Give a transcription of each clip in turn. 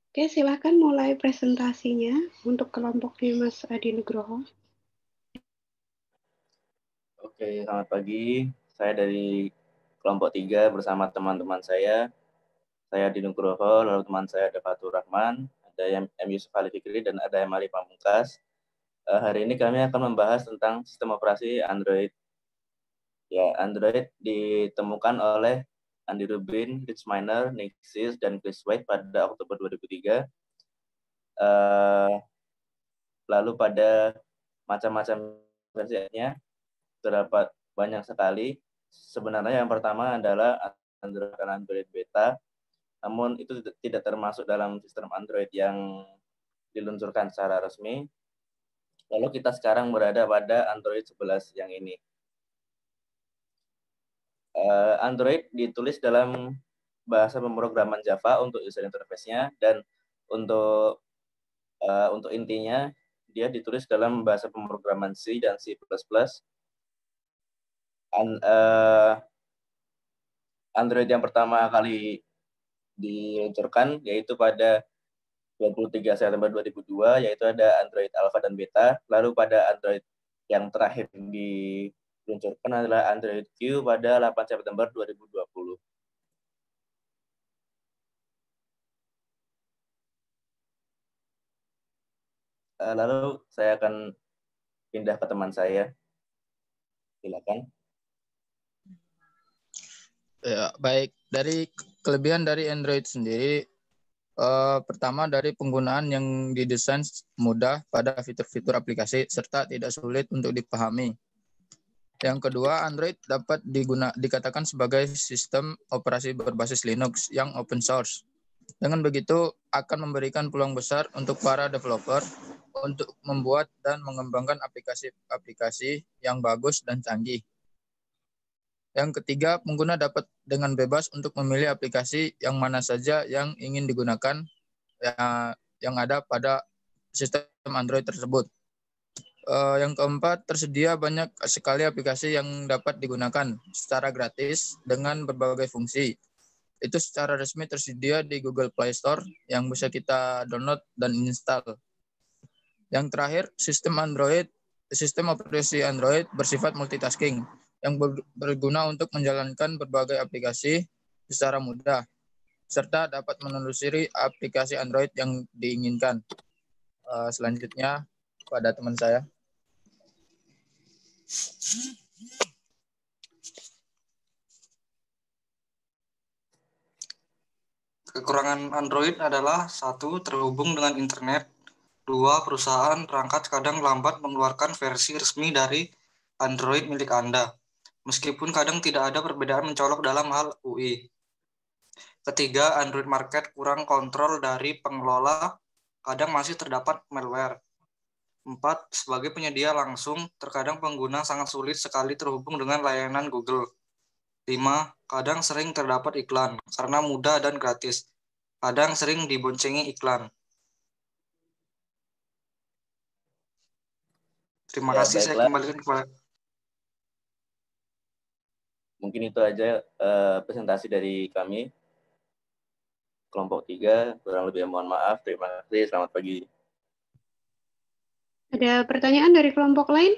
Oke, silahkan mulai presentasinya untuk kelompoknya Mas Adi Nugroho. Oke, selamat pagi. Saya dari kelompok 3 bersama teman-teman saya. Saya Adi Nugroho, lalu teman saya ada Fatur Rahman, ada M. Yusuf Ali Fikri, dan ada M. Ali Pamungkas. Hari ini kami akan membahas tentang sistem operasi Android. Ya, Android ditemukan oleh Andy Rubin, Rich Miner, Nick Sys, dan Chris White pada Oktober 2003. Lalu pada macam-macam versinya terdapat banyak sekali. Sebenarnya yang pertama adalah Android Beta, namun itu tidak termasuk dalam sistem Android yang diluncurkan secara resmi. Lalu kita sekarang berada pada Android 11 yang ini. Android ditulis dalam bahasa pemrograman Java untuk user interface-nya, dan untuk intinya dia ditulis dalam bahasa pemrograman C dan C++. Android yang pertama kali diluncurkan yaitu pada 23 September 2002, yaitu ada Android Alpha dan Beta. Lalu pada Android yang terakhir diluncurkan adalah Android Q pada 8 September 2020. Lalu saya akan pindah ke teman saya. Silakan. Ya, baik. Dari kelebihan dari Android sendiri, pertama dari penggunaan yang didesain mudah pada fitur-fitur aplikasi serta tidak sulit untuk dipahami. Yang kedua, Android dapat dikatakan sebagai sistem operasi berbasis Linux yang open source. Dengan begitu, akan memberikan peluang besar untuk para developer untuk membuat dan mengembangkan aplikasi-aplikasi yang bagus dan canggih. Yang ketiga, pengguna dapat dengan bebas untuk memilih aplikasi yang mana saja yang ingin digunakan yang ada pada sistem Android tersebut. Yang keempat, tersedia banyak sekali aplikasi yang dapat digunakan secara gratis dengan berbagai fungsi. Itu secara resmi tersedia di Google Play Store yang bisa kita download dan install. Yang terakhir, sistem operasi Android bersifat multitasking yang berguna untuk menjalankan berbagai aplikasi secara mudah, serta dapat menelusuri aplikasi Android yang diinginkan. Selanjutnya, pada teman saya. Kekurangan Android adalah 1. Terhubung dengan internet. 2. Perusahaan perangkat kadang lambat mengeluarkan versi resmi dari Android milik Anda, meskipun kadang tidak ada perbedaan mencolok dalam hal UI. Ketiga, Android market kurang kontrol dari pengelola, kadang masih terdapat malware. 4. Sebagai penyedia langsung, terkadang pengguna sangat sulit sekali terhubung dengan layanan Google. 5. Kadang sering terdapat iklan, karena mudah dan gratis. Kadang sering diboncengi iklan. Terima kasih, Baiklah. saya kembalikan kepada... Mungkin itu aja presentasi dari kami. Kelompok 3, kurang lebih mohon maaf. Terima kasih, selamat pagi. Ada pertanyaan dari kelompok lain?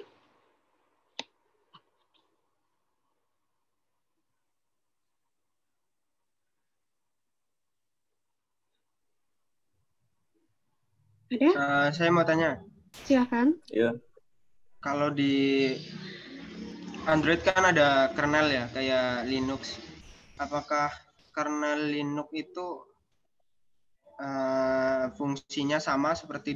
Ada? Saya mau tanya. Silakan. Iya. Kalau di Android kan ada kernel ya, kayak Linux. Apakah kernel Linux itu fungsinya sama seperti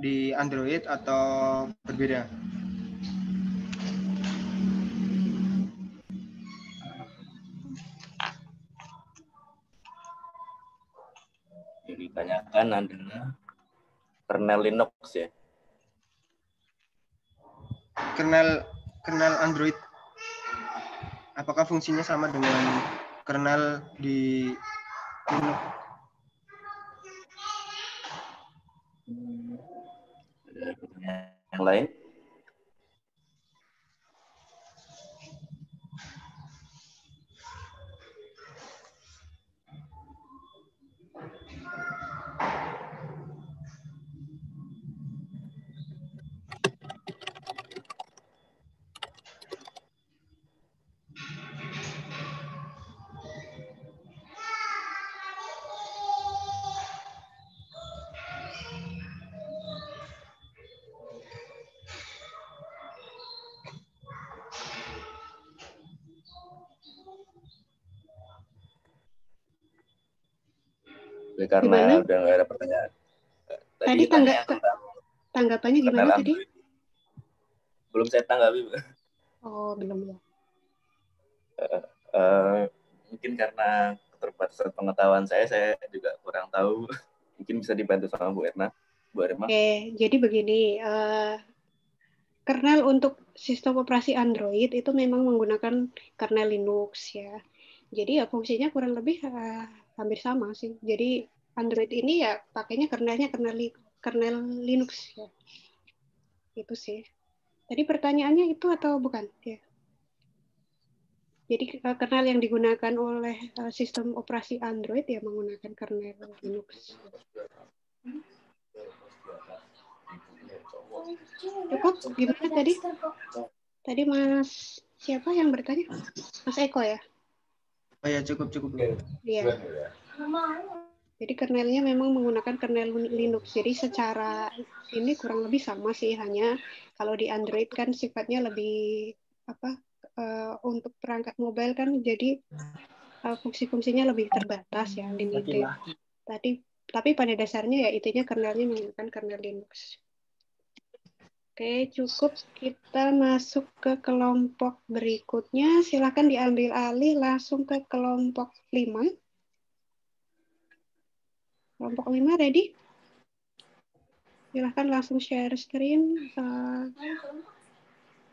di Android atau berbeda? Yang ditanyakan adalah kernel Linux ya. Kernel Android, apakah fungsinya sama dengan kernel di Linux? Ada pertanyaan yang lain? Karena Gimana? udah nggak ada pertanyaan. Tadi tanya tentang tanggapannya gimana kernel tadi? Android. Belum saya tanggapi, Bu. Oh, belum ya. Mungkin karena keterbatasan pengetahuan saya juga kurang tahu. Mungkin bisa dibantu sama Bu Erna. Bu Erma. Oke, jadi begini, kernel untuk sistem operasi Android itu memang menggunakan kernel Linux ya. Jadi ya fungsinya kurang lebih hampir sama sih. Jadi Android ini ya pakainya kernel Linux ya. Itu sih. Tadi pertanyaannya itu atau bukan? Ya. Jadi kernel yang digunakan oleh sistem operasi Android ya menggunakan kernel Linux. Cukup? Gimana tadi? Tadi Mas siapa yang bertanya? Mas Eko ya? Oh ya, cukup. Iya. Jadi kernelnya memang menggunakan kernel Linux. Jadi secara ini kurang lebih sama sih, hanya kalau di Android kan sifatnya lebih untuk perangkat mobile kan jadi fungsi-fungsinya lebih terbatas ya, limited. Tapi pada dasarnya ya intinya kernelnya menggunakan kernel Linux. Oke, cukup. Kita masuk ke kelompok berikutnya. Silakan diambil alih langsung ke kelompok 5. Kelompok 5 ready? Silahkan langsung share screen.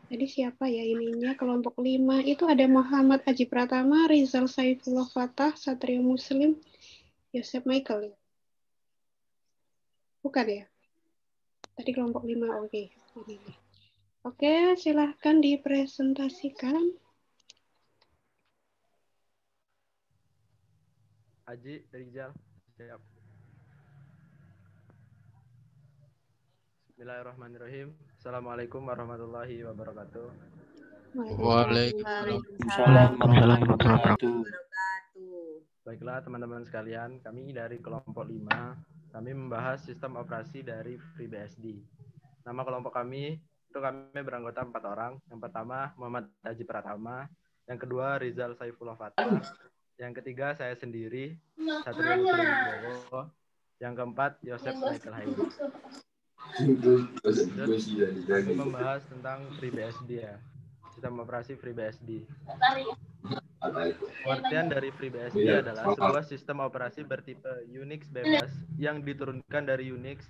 Jadi siapa ya ininya? Kelompok 5 itu ada Muhammad Aji Pratama, Rizal Saifullah Fatah, Satrio Muslim, Yosef Michael. Bukan ya? Tadi kelompok 5, oke. Oke, silahkan dipresentasikan. Aji, Rizal, siap. Bismillahirrahmanirrahim. Assalamualaikum warahmatullahi wabarakatuh. Waalaikumsalam warahmatullahi wabarakatuh. Baiklah teman-teman sekalian, kami dari kelompok 5, kami membahas sistem operasi dari FreeBSD. Nama kelompok kami, itu kami beranggota 4 orang. Yang pertama, Muhammad Aji Pratama. Yang kedua, Rizal Saifullah Fatah. Yang ketiga, saya sendiri, Satrio Muslim Wibowo. Yang keempat, Yosef Michael Haim. Kami membahas tentang FreeBSD ya, sistem operasi FreeBSD. Pengertian dari FreeBSD adalah sebuah sistem operasi bertipe Unix bebas yang diturunkan dari Unix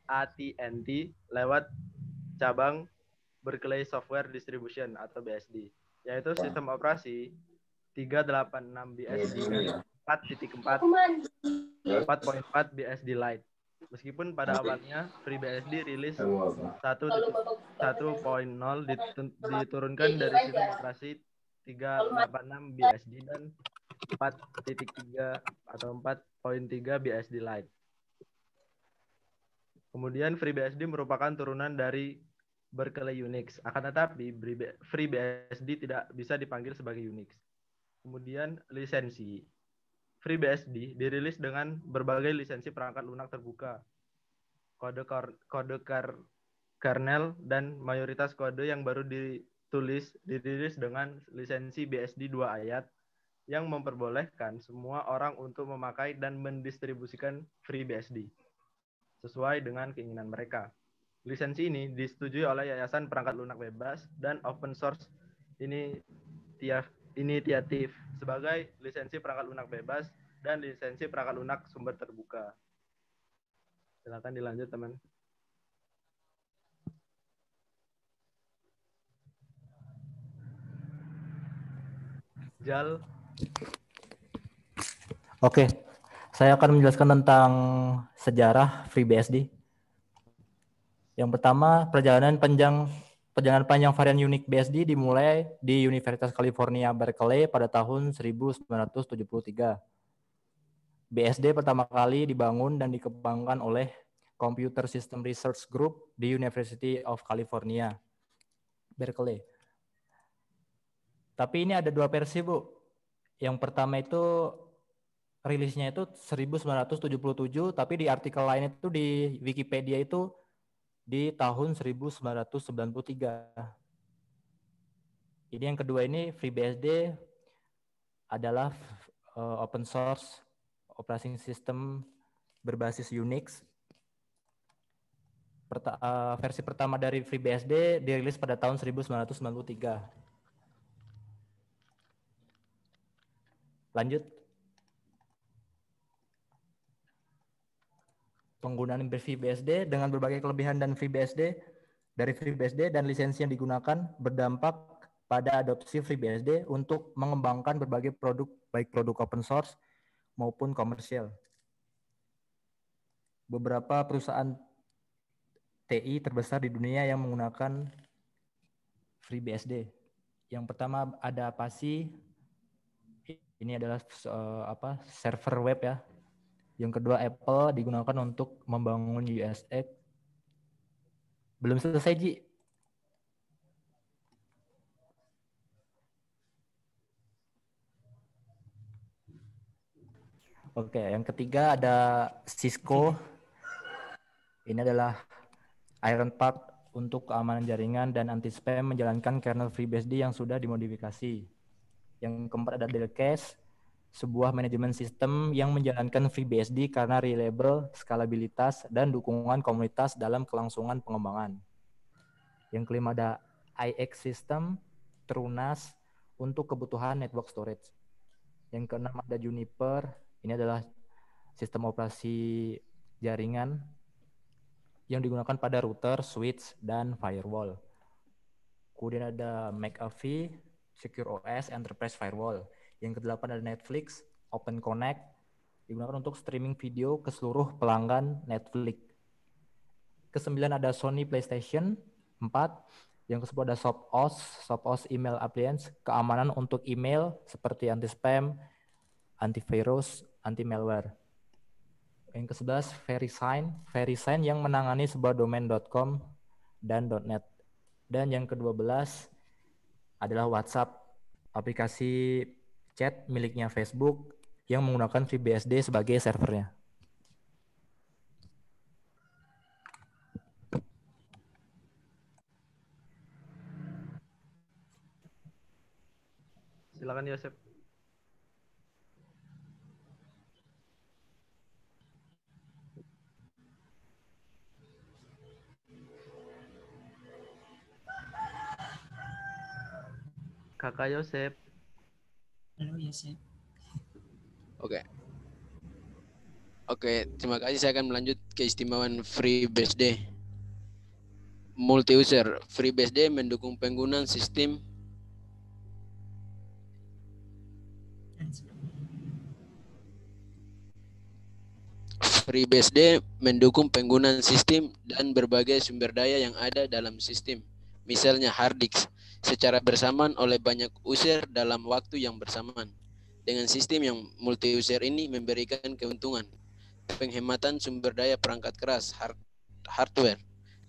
AT&T lewat cabang Berkeley Software Distribution atau BSD, yaitu sistem operasi 386 BSD dan 4.4 BSD Lite. Meskipun pada awalnya FreeBSD rilis 1.0 diturunkan dari sistem operasi 386 BSD dan 4.3 atau 4.3 BSD Lite. Kemudian FreeBSD merupakan turunan dari Berkeley Unix. Akan tetapi FreeBSD tidak bisa dipanggil sebagai Unix. Kemudian lisensi. FreeBSD dirilis dengan berbagai lisensi perangkat lunak terbuka, kode kernel, dan mayoritas kode yang baru dirilis dengan lisensi BSD 2 ayat yang memperbolehkan semua orang untuk memakai dan mendistribusikan FreeBSD sesuai dengan keinginan mereka. Lisensi ini disetujui oleh Yayasan Perangkat Lunak Bebas dan Open Source Initiative sebagai lisensi perangkat lunak bebas dan lisensi perangkat lunak sumber terbuka. Silakan dilanjut, teman. Jal. Oke, saya akan menjelaskan tentang sejarah FreeBSD. Yang pertama, perjalanan panjang varian Unix BSD dimulai di Universitas California Berkeley pada tahun 1973. BSD pertama kali dibangun dan dikembangkan oleh Computer System Research Group di University of California Berkeley. Tapi ini ada 2 versi, Bu. Yang pertama itu rilisnya itu 1977, tapi di artikel lain itu di Wikipedia itu di tahun 1993. Ini yang kedua ini FreeBSD adalah open source operating system berbasis Unix. Versi pertama dari FreeBSD dirilis pada tahun 1993. Lanjut. Penggunaan FreeBSD dengan berbagai kelebihan dan FreeBSD dan lisensi yang digunakan berdampak pada adopsi FreeBSD untuk mengembangkan berbagai produk, baik produk open source maupun komersial. Beberapa perusahaan TI terbesar di dunia yang menggunakan FreeBSD. Yang pertama ada Apache. Ini adalah server web ya. Yang kedua Apple digunakan untuk membangun USX. Belum selesai, Ji. Oke, yang ketiga ada Cisco. Ini adalah Iron Part untuk keamanan jaringan dan anti-spam menjalankan kernel FreeBSD yang sudah dimodifikasi. Yang keempat ada Delcache, sebuah manajemen sistem yang menjalankan FreeBSD karena reliable, skalabilitas, dan dukungan komunitas dalam kelangsungan pengembangan. Yang kelima ada IX System, TrueNAS untuk kebutuhan network storage. Yang keenam ada Juniper, ini adalah sistem operasi jaringan yang digunakan pada router, switch, dan firewall. Kemudian ada McAfee, Secure OS, Enterprise Firewall. Yang kedelapan ada Netflix, Open Connect, digunakan untuk streaming video ke seluruh pelanggan Netflix. Kesembilan ada Sony PlayStation 4. Yang ke-10 ada SopOS Email Appliance, keamanan untuk email seperti anti-spam, antivirus, anti-malware. Yang ke-11 VeriSign yang menangani sebuah domain.com dan .net. Dan yang ke-12 adalah WhatsApp, aplikasi chat miliknya Facebook yang menggunakan FreeBSD sebagai servernya. Silakan Yosep. Kakak Yosep. Halo Yosep. Oke, terima kasih. Saya akan melanjut keistimewaan FreeBSD. Multi-user. FreeBSD mendukung penggunaan sistem dan berbagai sumber daya yang ada dalam sistem. Misalnya hard disk, secara bersamaan oleh banyak user dalam waktu yang bersamaan. Dengan sistem yang multi-user ini memberikan keuntungan penghematan sumber daya perangkat keras hardware,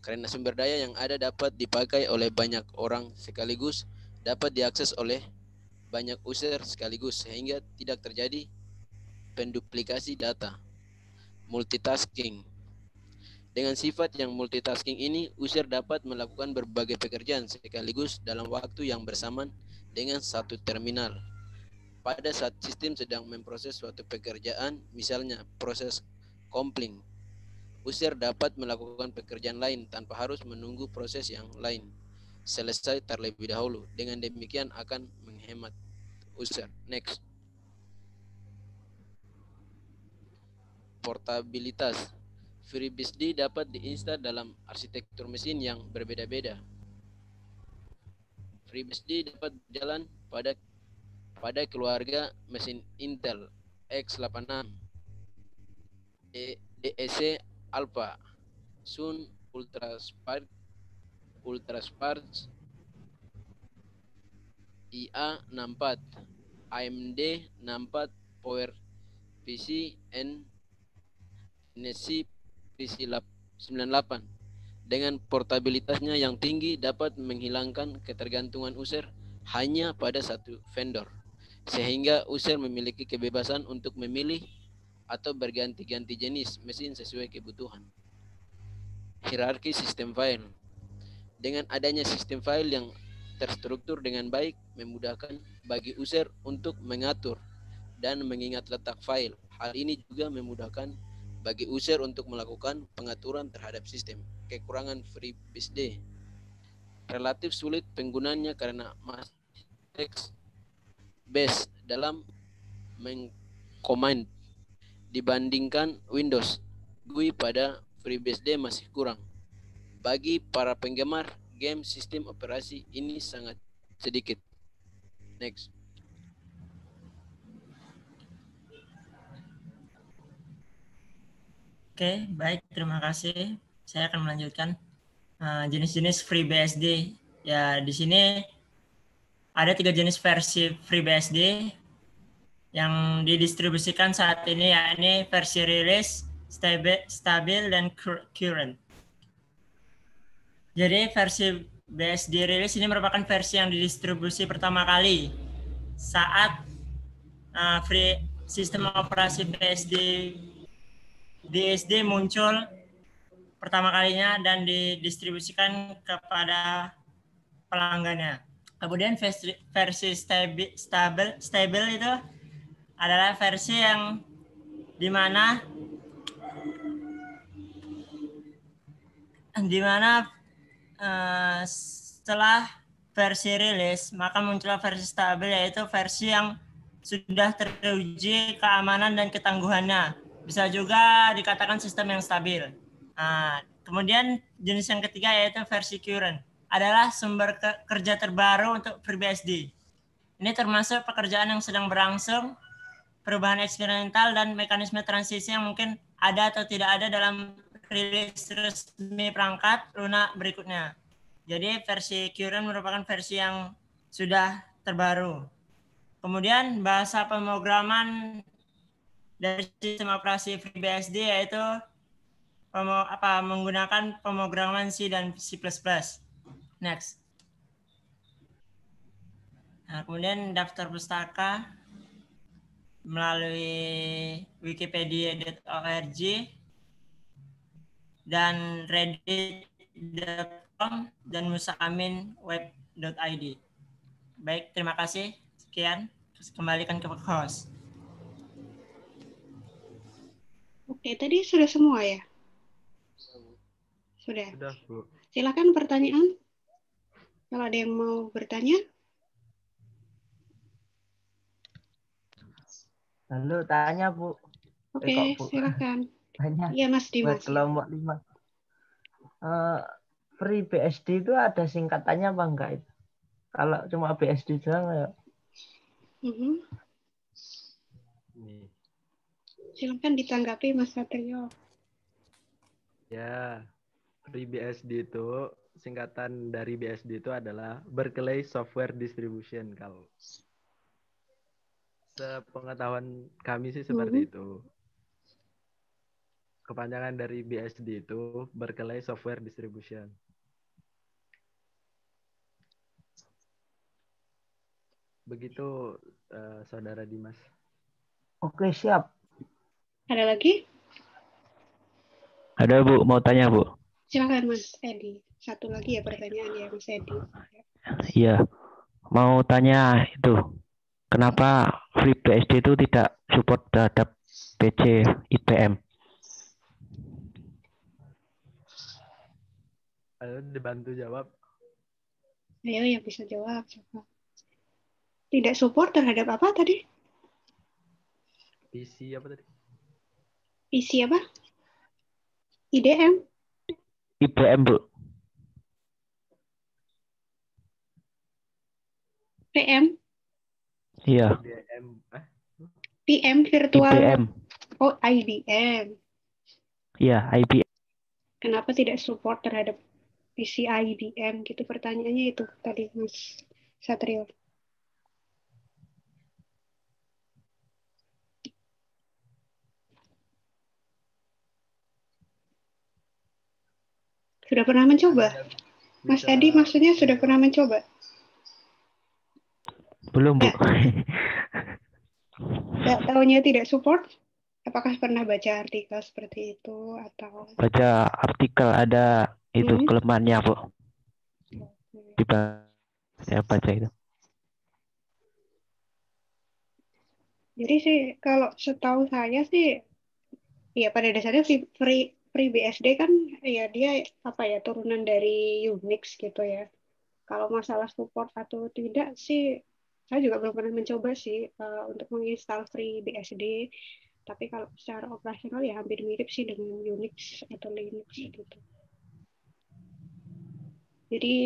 karena sumber daya yang ada dapat dipakai oleh banyak orang sekaligus, dapat diakses oleh banyak user sekaligus, sehingga tidak terjadi penduplikasi data. Multitasking. Dengan sifat yang multitasking ini, user dapat melakukan berbagai pekerjaan sekaligus dalam waktu yang bersamaan dengan satu terminal. Pada saat sistem sedang memproses suatu pekerjaan, misalnya proses compling, user dapat melakukan pekerjaan lain tanpa harus menunggu proses yang lain selesai terlebih dahulu. Dengan demikian akan menghemat user. Next. Portabilitas. FreeBSD dapat diinstal dalam arsitektur mesin yang berbeda-beda. FreeBSD dapat berjalan pada keluarga mesin Intel x86, DEC Alpha, Sun Ultraspark, IA64, AMD 64, PowerPC, NSC PC98. Dengan portabilitasnya yang tinggi dapat menghilangkan ketergantungan user hanya pada satu vendor, sehingga user memiliki kebebasan untuk memilih atau berganti-ganti jenis mesin sesuai kebutuhan. Hierarki sistem file. Dengan adanya sistem file yang terstruktur dengan baik, memudahkan bagi user untuk mengatur dan mengingat letak file. Hal ini juga memudahkan bagi user untuk melakukan pengaturan terhadap sistem. Kekurangan FreeBSD relatif sulit penggunaannya karena masih text based dalam mengcommand dibandingkan Windows. GUI pada FreeBSD masih kurang. Bagi para penggemar game sistem operasi ini sangat sedikit. Next. Oke, baik, terima kasih. Saya akan melanjutkan jenis-jenis FreeBSD. Ya, di sini ada 3 jenis versi FreeBSD yang didistribusikan saat ini, yakni versi rilis, stabil, dan current. Jadi versi BSD rilis ini merupakan versi yang didistribusi pertama kali saat sistem operasi BSD muncul pertama kalinya dan didistribusikan kepada pelanggannya. Kemudian versi stabil itu adalah versi yang dimana setelah versi rilis maka muncul versi stabil, yaitu versi yang sudah teruji keamanan dan ketangguhannya. Bisa juga dikatakan sistem yang stabil. Kemudian jenis yang ketiga yaitu versi current, adalah sumber kerja terbaru untuk FreeBSD. Ini termasuk pekerjaan yang sedang berlangsung, perubahan eksperimental, dan mekanisme transisi yang mungkin ada atau tidak ada dalam rilis resmi perangkat lunak berikutnya. Jadi versi current merupakan versi yang sudah terbaru. Kemudian bahasa pemrograman dari sistem operasi FreeBSD yaitu menggunakan pemrograman C dan C++. Next. Nah, kemudian daftar pustaka melalui wikipedia.org dan reddit.com dan musaaminweb.id. Baik, terima kasih. Sekian. Kembalikan ke host. Oke, tadi sudah semua ya? Sudah. Sudah, Bu. Silakan pertanyaan. Kalau ada yang mau bertanya. Lalu tanya, Bu. Oke, silakan. Tanya. Iya, Mas Dimas. Buat kelompok 5. FreeBSD itu ada singkatannya apa enggak itu? Kalau cuma BSD doang ya. Silakan ditanggapi Mas Satrio. Ya, FreeBSD itu singkatan dari BSD itu adalah Berkeley Software Distribution kalau sepengetahuan kami sih seperti itu. Kepanjangan dari BSD itu Berkeley Software Distribution. Begitu Saudara Dimas. Oke, siap. Ada lagi? Ada, Bu, mau tanya, Bu. Silakan Mas Edi. Satu lagi ya pertanyaan ya Mas Edi. Iya. Mau tanya itu. Kenapa FreeBSD itu tidak support terhadap PC IBM? Ayo dibantu jawab. Ayo yang bisa jawab. Coba. Tidak support terhadap apa tadi? PC apa tadi? PC apa? IDM? IBM, Bu. PM? Iya. PM virtual. IBM. Oh, IBM. Iya, IBM. Kenapa tidak support terhadap PC IBM gitu pertanyaannya itu tadi Mas Satrio. Sudah pernah mencoba? Mas Edi maksudnya sudah pernah mencoba? Belum, Bu. Nggak tahunya tidak support? Apakah pernah baca artikel seperti itu atau? Baca artikel ada itu kelemahannya, Bu. Saya baca itu. Jadi sih kalau setahu saya sih ya pada dasarnya FreeBSD kan ya dia apa ya turunan dari Unix gitu ya. Kalau masalah support atau tidak sih, saya juga belum pernah mencoba sih untuk menginstal FreeBSD. Tapi kalau secara operasional ya hampir mirip sih dengan Unix atau Linux gitu. Jadi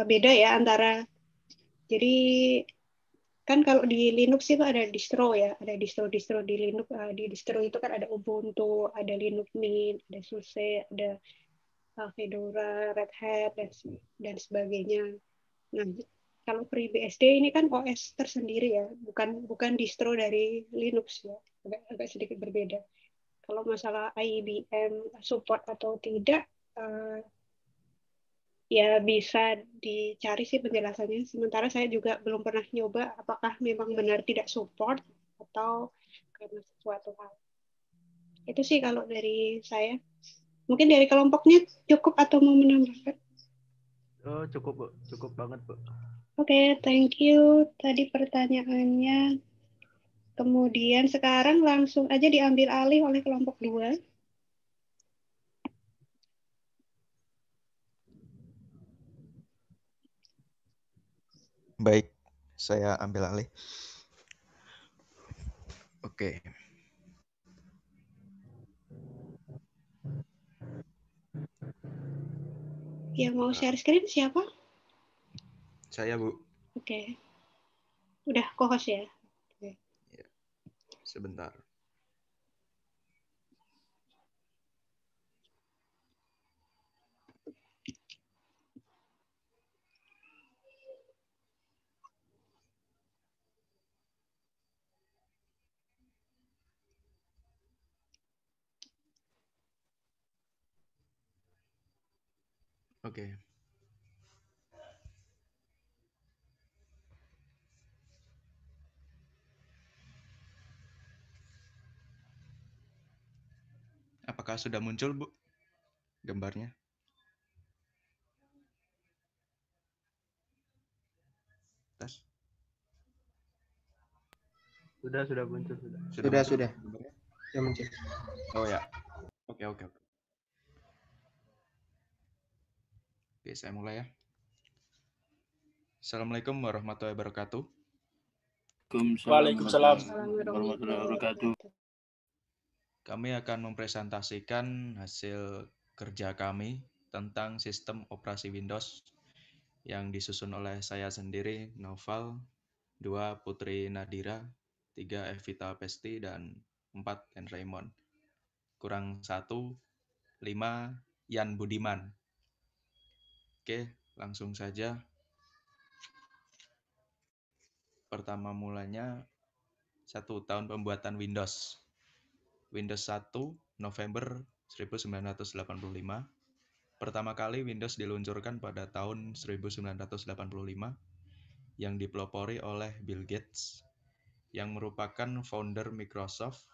beda ya antara, jadi kan kalau di Linux itu ada distro ya, ada distro-distro di Linux. Di distro itu kan ada Ubuntu, ada Linux Mint, ada SUSE, ada Fedora, Red Hat, dan sebagainya. Nah, kalau FreeBSD ini kan OS tersendiri ya, bukan bukan distro dari Linux ya, agak sedikit berbeda. Kalau masalah IBM support atau tidak, ya bisa dicari sih penjelasannya. Sementara saya juga belum pernah nyoba apakah memang benar tidak support atau karena sesuatu hal. Itu sih kalau dari saya. Mungkin dari kelompoknya cukup atau mau menambahkan? Oh, cukup, Bu. Cukup banget, Bu. Oke, thank you. Tadi pertanyaannya. Kemudian sekarang langsung aja diambil alih oleh kelompok 2. Baik, saya ambil alih. Oke. Yang mau share screen siapa? Saya, Bu. Oke. Udah co-host ya? Oke. Ya, sebentar. Oke. Apakah sudah muncul, Bu, gambarnya? Tes. Sudah muncul, sudah. Sudah. Muncul? Sudah muncul. Oh ya. Oke. Oke, saya mulai ya. Assalamualaikum warahmatullahi wabarakatuh. Waalaikumsalam warahmatullahi wabarakatuh. Kami akan mempresentasikan hasil kerja kami tentang sistem operasi Windows yang disusun oleh saya sendiri, Noval, 2 Putri Nadira, 3 Evita Pesti, dan 4 Ken Raymond. Kurang 1, 5 Yan Budiman. Oke, langsung saja. Pertama mulanya 1 tahun pembuatan Windows. Windows 1 November 1985. Pertama kali Windows diluncurkan pada tahun 1985 yang dipelopori oleh Bill Gates yang merupakan founder Microsoft.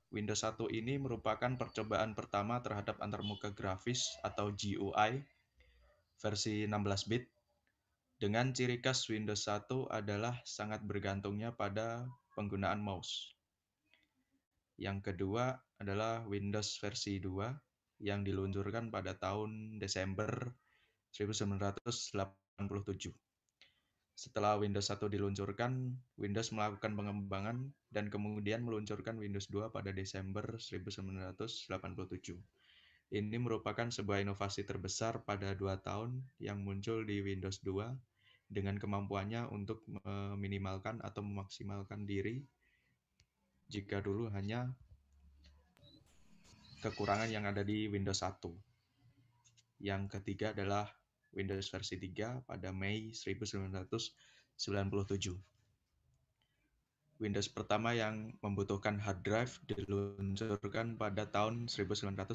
Windows 1 ini merupakan percobaan pertama terhadap antarmuka grafis atau GUI versi 16 bit. Dengan ciri khas Windows 1 adalah sangat bergantungnya pada penggunaan mouse. Yang kedua adalah Windows versi 2 yang diluncurkan pada tahun Desember 1987. Setelah Windows 1 diluncurkan, Windows melakukan pengembangan dan kemudian meluncurkan Windows 2 pada Desember 1987. Ini merupakan sebuah inovasi terbesar pada 2 tahun yang muncul di Windows 2 dengan kemampuannya untuk meminimalkan atau memaksimalkan diri jika dulu hanya kekurangan yang ada di Windows 1. Yang ketiga adalah Windows versi 3 pada Mei 1997. Windows pertama yang membutuhkan hard drive diluncurkan pada tahun 1990.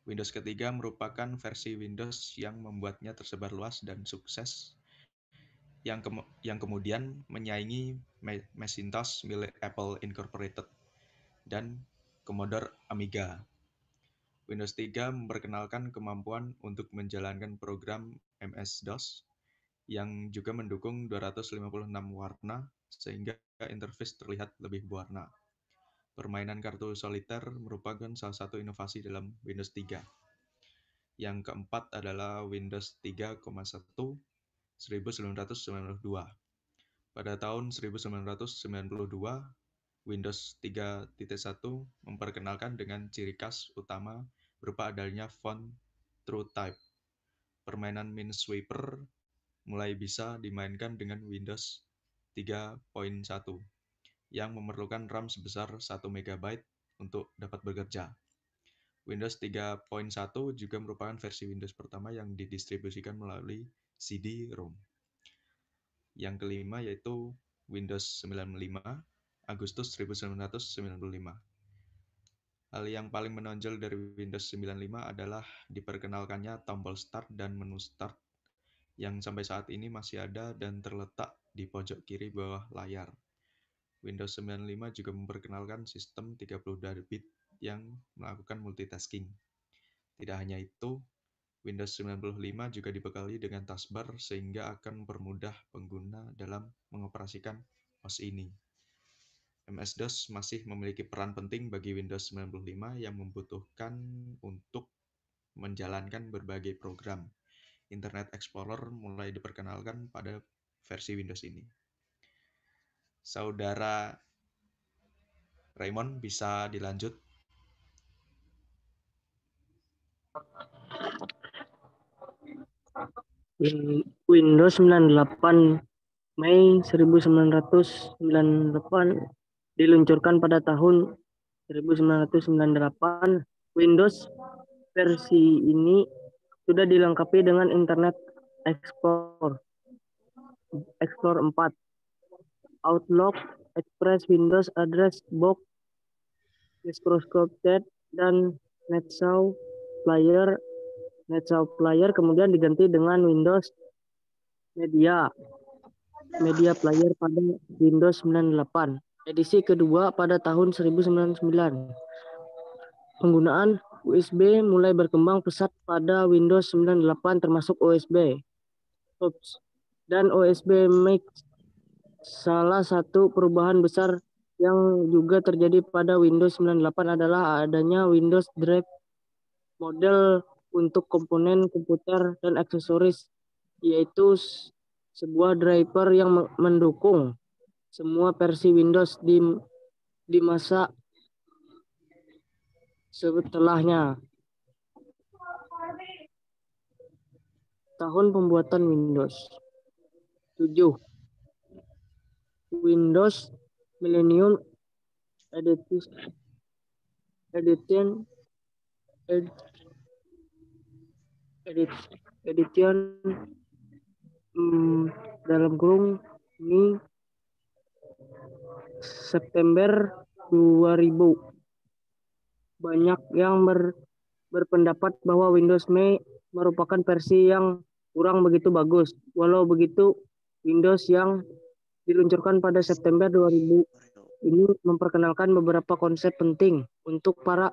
Windows ketiga merupakan versi Windows yang membuatnya tersebar luas dan sukses, yang kemudian menyaingi Macintosh milik Apple Incorporated dan Commodore Amiga. Windows 3 memperkenalkan kemampuan untuk menjalankan program MS-DOS yang juga mendukung 256 warna sehingga interface terlihat lebih berwarna. Permainan kartu soliter merupakan salah satu inovasi dalam Windows 3. Yang keempat adalah Windows 3,1 1992. Pada tahun 1992, Windows 3.1 memperkenalkan dengan ciri khas utama berupa adanya font TrueType. Permainan Minesweeper mulai bisa dimainkan dengan Windows 3.1 yang memerlukan RAM sebesar 1 MB untuk dapat bekerja. Windows 3.1 juga merupakan versi Windows pertama yang didistribusikan melalui CD-ROM. Yang kelima yaitu Windows 95 Agustus 1995. Hal yang paling menonjol dari Windows 95 adalah diperkenalkannya tombol Start dan menu Start yang sampai saat ini masih ada dan terletak di pojok kiri bawah layar. Windows 95 juga memperkenalkan sistem 32-bit yang melakukan multitasking. Tidak hanya itu, Windows 95 juga dibekali dengan taskbar sehingga akan mempermudah pengguna dalam mengoperasikan OS ini. MS-DOS masih memiliki peran penting bagi Windows 95 yang membutuhkan untuk menjalankan berbagai program. Internet Explorer mulai diperkenalkan pada versi Windows ini. Saudara Raymond bisa dilanjut. Windows 98 Mei 1998 diluncurkan pada tahun 1998. Windows versi ini sudah dilengkapi dengan Internet Explorer 4, Outlook, Express, Windows Address Box, Microsoft Ted, dan NetSaw Player. NetSaw Player kemudian diganti dengan Windows Media Player pada Windows 98. Edisi kedua pada tahun 1999. Penggunaan USB mulai berkembang pesat pada Windows 98 termasuk USB Hubs dan USB Mix. Salah satu perubahan besar yang juga terjadi pada Windows 98 adalah adanya Windows Drive model untuk komponen komputer dan aksesoris, yaitu sebuah driver yang mendukung semua versi Windows di masa setelahnya. Tahun pembuatan Windows 7. Windows Millennium Edition dalam kurung ini September 2000. Banyak yang berpendapat bahwa Windows ME merupakan versi yang kurang begitu bagus. Walau begitu, Windows yang diluncurkan pada September 2000 ini memperkenalkan beberapa konsep penting untuk para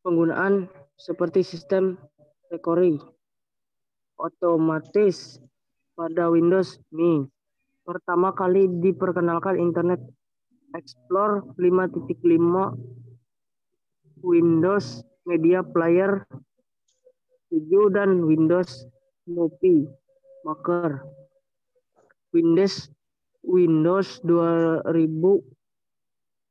penggunaan seperti sistem recovery otomatis pada Windows ME. Pertama kali diperkenalkan Internet Explorer 5.5, Windows Media Player 7, dan Windows Movie Maker. Windows 2000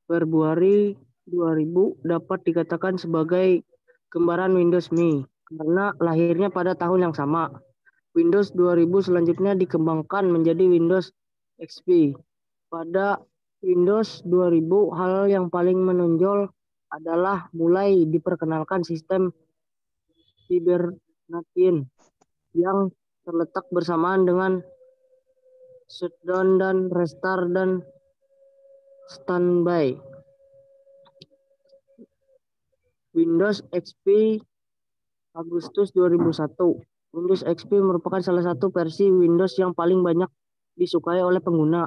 Februari 2000 dapat dikatakan sebagai kembaran Windows ME karena lahirnya pada tahun yang sama. Windows 2000 selanjutnya dikembangkan menjadi Windows XP. Pada Windows 2000, hal yang paling menonjol adalah mulai diperkenalkan sistem Hibernation yang terletak bersamaan dengan shutdown dan restart dan standby. Windows XP Agustus 2001. Windows XP merupakan salah satu versi Windows yang paling banyak disukai oleh pengguna.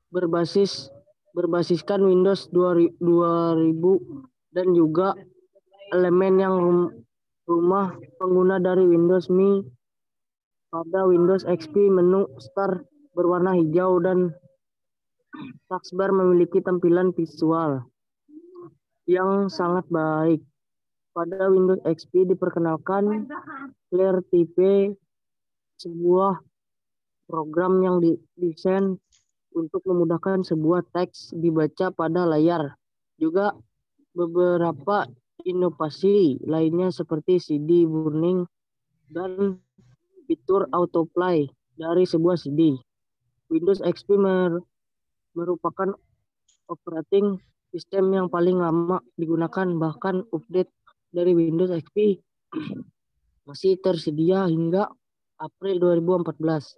Berbasiskan Windows 2000 dan juga elemen yang rumah pengguna dari Windows ME. Pada Windows XP, menu Start berwarna hijau dan Taskbar memiliki tampilan visual yang sangat baik. Pada Windows XP diperkenalkan Clear TV, sebuah program yang didesain untuk memudahkan sebuah teks dibaca pada layar. Juga beberapa inovasi lainnya seperti CD burning dan fitur autoplay dari sebuah CD. Windows XP merupakan operating sistem yang paling lama digunakan, bahkan update dari Windows XP masih tersedia hingga April 2014.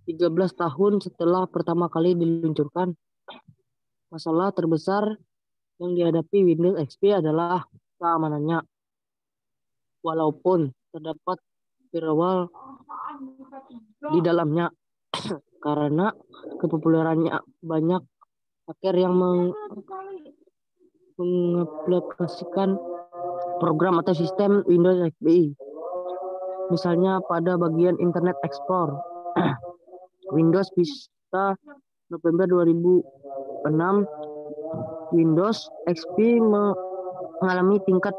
13 tahun setelah pertama kali diluncurkan, masalah terbesar yang dihadapi Windows XP adalah keamanannya. Walaupun terdapat firewall di dalamnya, karena kepopulerannya banyak hacker yang mengaplikasikan program atau sistem Windows XP. Misalnya pada bagian Internet Explorer. Windows Vista November 2006, Windows XP mengalami tingkat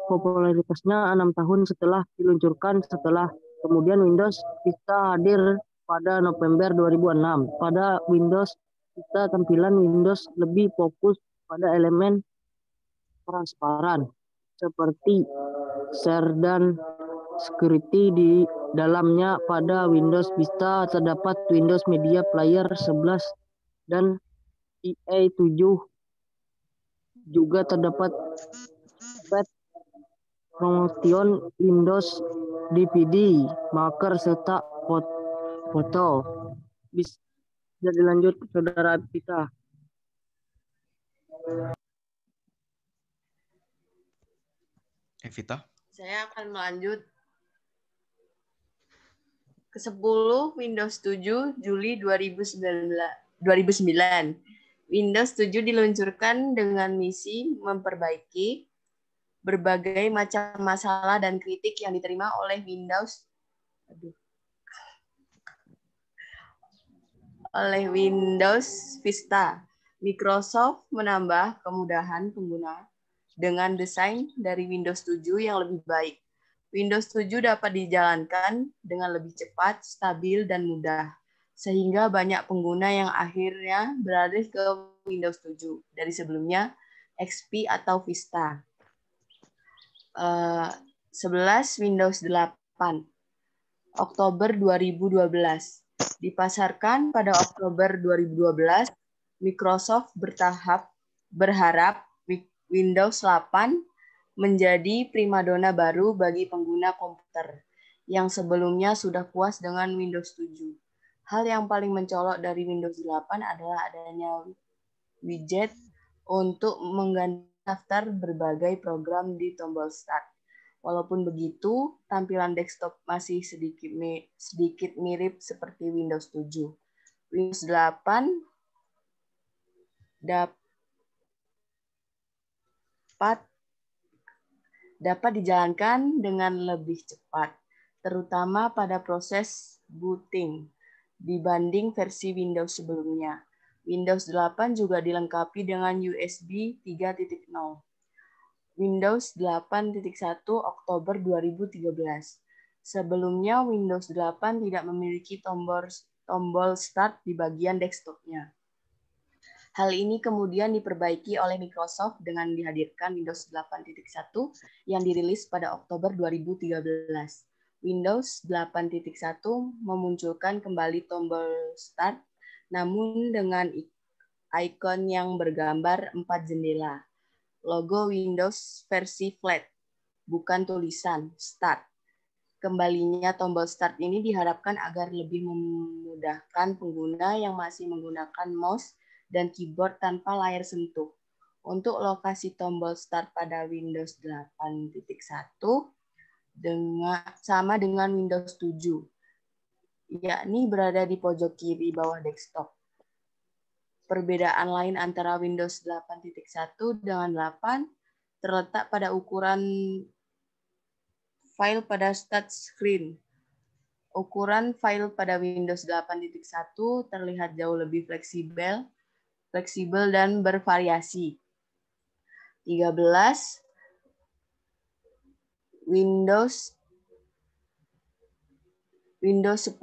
popularitasnya 6 tahun setelah diluncurkan. Setelah kemudian Windows Vista hadir pada November 2006. Pada Windows Vista tampilan Windows lebih fokus pada elemen transparan seperti share dan security di dalamnya. Pada Windows Vista terdapat Windows Media Player 11 dan EA7. Juga terdapat Pet Promotion, Windows DVD, Maker, serta foto. Bisa dilanjut saudara Pita. Evita? Saya akan melanjut ke-10 Windows 7 Juli 2009. Windows 7 diluncurkan dengan misi memperbaiki berbagai macam masalah dan kritik yang diterima oleh Windows Vista. Microsoft menambah kemudahan pengguna dengan desain dari Windows 7 yang lebih baik. Windows 7 dapat dijalankan dengan lebih cepat, stabil, dan mudah, sehingga banyak pengguna yang akhirnya beralih ke Windows 7 dari sebelumnya XP atau Vista. 11 Windows 8 Oktober 2012. Dipasarkan pada Oktober 2012, Microsoft berharap Windows 8 menjadi primadona baru bagi pengguna komputer yang sebelumnya sudah puas dengan Windows 7. Hal yang paling mencolok dari Windows 8 adalah adanya widget untuk mengganti daftar berbagai program di tombol Start. Walaupun begitu, tampilan desktop masih sedikit mirip seperti Windows 7. Windows 8 dapat dijalankan dengan lebih cepat, terutama pada proses booting dibanding versi Windows sebelumnya. Windows 8 juga dilengkapi dengan USB 3.0. Windows 8.1 Oktober 2013. Sebelumnya Windows 8 tidak memiliki tombol Start di bagian desktopnya. Hal ini kemudian diperbaiki oleh Microsoft dengan dihadirkan Windows 8.1 yang dirilis pada Oktober 2013. Windows 8.1 memunculkan kembali tombol Start, namun dengan ikon yang bergambar 4 jendela. Logo Windows versi flat, bukan tulisan Start. Kembalinya tombol Start ini diharapkan agar lebih memudahkan pengguna yang masih menggunakan mouse dan keyboard tanpa layar sentuh. Untuk lokasi tombol Start pada Windows 8.1 sama dengan Windows 7, yakni berada di pojok kiri bawah desktop. Perbedaan lain antara Windows 8.1 dengan 8 terletak pada ukuran file pada start screen. Ukuran file pada Windows 8.1 terlihat jauh lebih fleksibel dan bervariasi. 13. Windows 10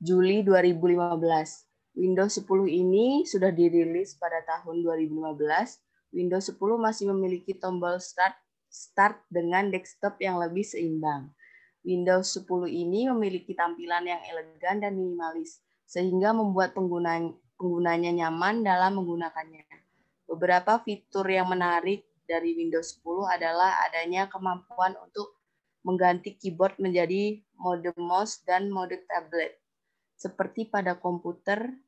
Juli 2015. Windows 10 ini sudah dirilis pada tahun 2015. Windows 10 masih memiliki tombol Start dengan desktop yang lebih seimbang. Windows 10 ini memiliki tampilan yang elegan dan minimalis, sehingga membuat penggunanya nyaman dalam menggunakannya. Beberapa fitur yang menarik dari Windows 10 adalah adanya kemampuan untuk mengganti keyboard menjadi mode mouse dan mode tablet, seperti pada komputer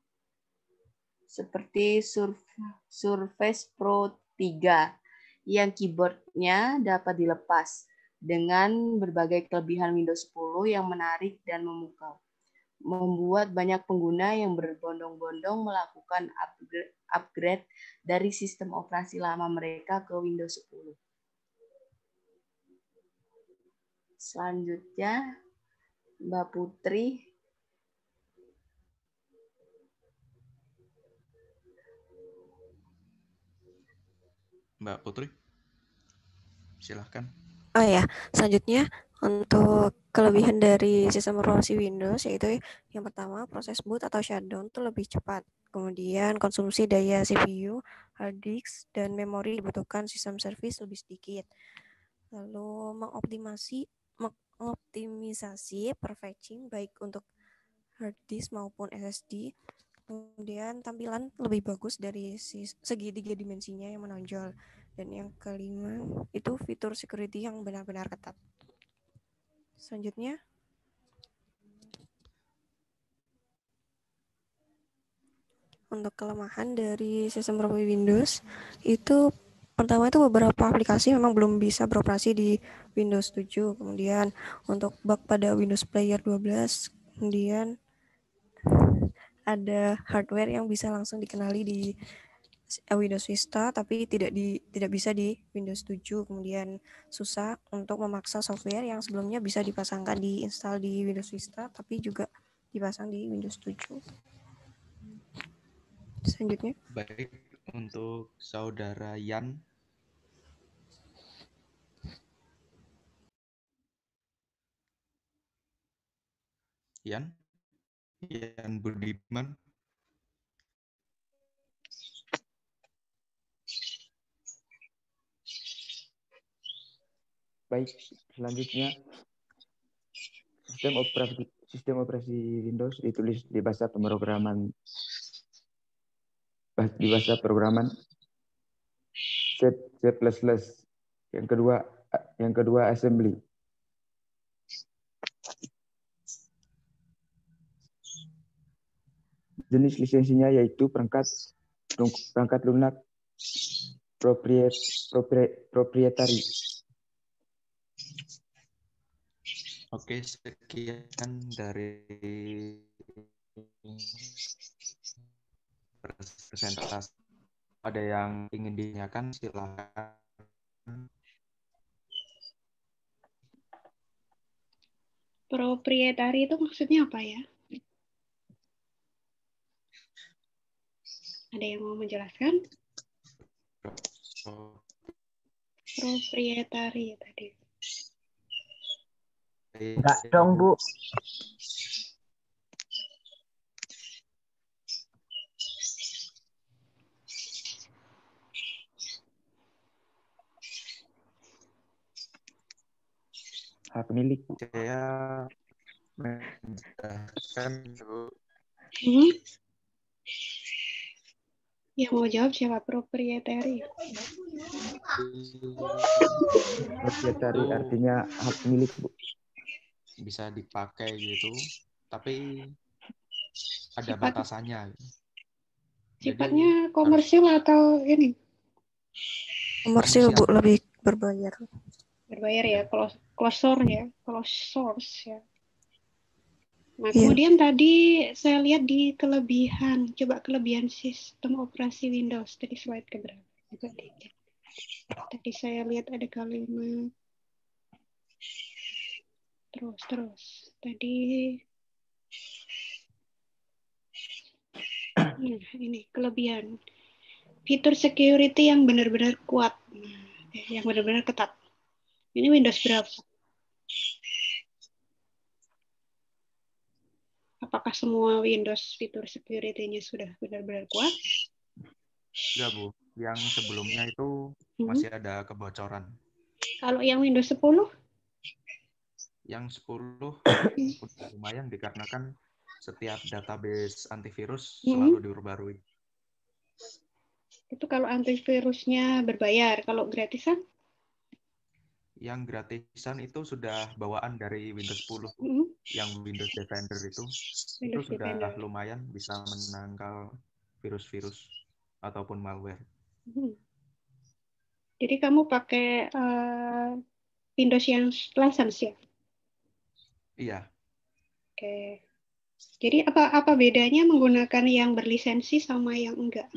seperti Surface Pro 3, yang keyboardnya dapat dilepas, dengan berbagai kelebihan Windows 10 yang menarik dan memukau, membuat banyak pengguna yang berbondong-bondong melakukan upgrade dari sistem operasi lama mereka ke Windows 10. Selanjutnya, Mbak Putri. Mbak Putri, silahkan. Oh ya, selanjutnya untuk kelebihan dari sistem operasi Windows yaitu yang pertama proses boot atau shutdown itu lebih cepat. Kemudian konsumsi daya CPU, hard disk, dan memori dibutuhkan sistem service lebih sedikit. Lalu mengoptimisasi perfetching baik untuk hard disk maupun SSD. Kemudian tampilan lebih bagus dari segi 3 dimensinya yang menonjol. Dan yang kelima itu fitur security yang benar-benar ketat. Selanjutnya, untuk kelemahan dari sistem operasi Windows itu pertama itu beberapa aplikasi memang belum bisa beroperasi di Windows 7. Kemudian untuk bug pada Windows Player 12, kemudian ada hardware yang bisa langsung dikenali di Windows Vista tapi tidak bisa di Windows 7. Kemudian susah untuk memaksa software yang sebelumnya bisa dipasangkan diinstal di Windows Vista tapi juga dipasang di Windows 7. Selanjutnya. Baik, untuk saudara Yan. Yan Budiman. Baik, selanjutnya sistem operasi Windows ditulis di bahasa pemrograman C++. Yang kedua assembly. Jenis lisensinya yaitu perangkat lunak proprietary. Oke, sekian dari presentasi. Ada yang ingin ditanyakan, silakan. Proprietary itu maksudnya apa ya? Ada yang mau menjelaskan? Proprietary tadi. Enggak dong, Bu. Hak milik. Saya menjelaskan, Bu. Yang mau jawab siapa? Proprietary. Proprietary artinya hak milik, Bu. Bisa dipakai gitu, tapi ada batasannya. Sifatnya komersil atau ini? Komersil, Bu, lebih berbayar. Berbayar ya, close source ya. Nah, kemudian tadi saya lihat di kelebihan, coba kelebihan sistem operasi Windows, tadi slide keberapa? Tadi saya lihat ada kalimat. Terus. Tadi ini kelebihan. Fitur security yang benar-benar kuat, yang benar-benar ketat. Ini Windows berapa? Apakah semua Windows fitur security-nya sudah benar-benar kuat? Enggak, Bu. Yang sebelumnya itu masih ada kebocoran. Kalau yang Windows 10? Yang 10 udah lumayan dikarenakan setiap database antivirus selalu diperbarui. Itu kalau antivirusnya berbayar, kalau gratisan? Yang gratisan itu sudah bawaan dari Windows 10. Yang Windows Defender itu sudah Defender. lumayan bisa menangkal virus-virus ataupun malware. Jadi kamu pakai Windows yang license ya? Iya. Oke. Jadi apa bedanya menggunakan yang berlisensi sama yang enggak?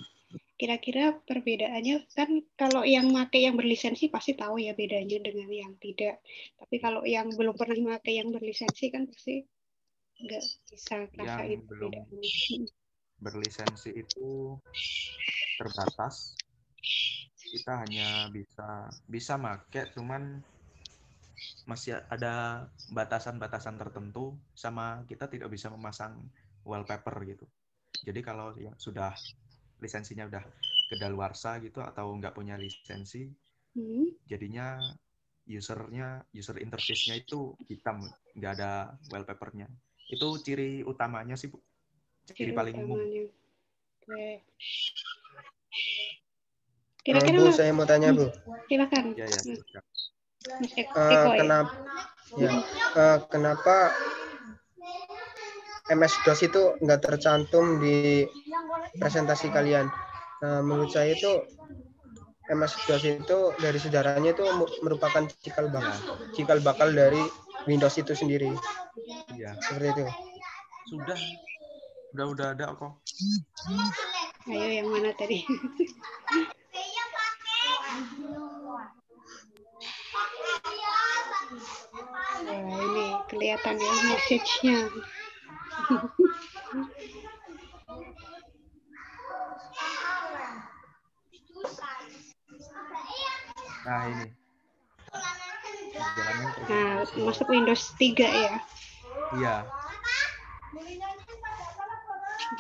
Kira-kira perbedaannya, kan kalau yang pakai yang berlisensi pasti tahu ya bedanya dengan yang tidak. Tapi kalau yang belum pernah pakai yang berlisensi kan pasti nggak bisa rasain perbedaannya. Berlisensi itu terbatas. Kita hanya bisa pakai, cuman masih ada batasan-batasan tertentu, sama kita tidak bisa memasang wallpaper gitu. Jadi kalau yang sudah lisensinya udah kedaluarsa gitu atau nggak punya lisensi, jadinya user interface-nya itu hitam, nggak ada wallpaper-nya. Itu ciri utamanya sih, Bu. Ciri paling umum. Oke. Kira-kira Bu, saya mau tanya, Bu. Silakan. Ya, silakan. Kenapa MS-DOS itu nggak tercantum di presentasi kalian? Menurut saya itu MS-DOS itu dari sejarahnya itu merupakan cikal bakal dari Windows itu sendiri. Iya. Seperti itu. Udah ada kok. Ayo yang mana tadi? Nah, ini kelihatan ya message-nya. Nah, ini. Nah, masuk Windows 3 ya? Iya.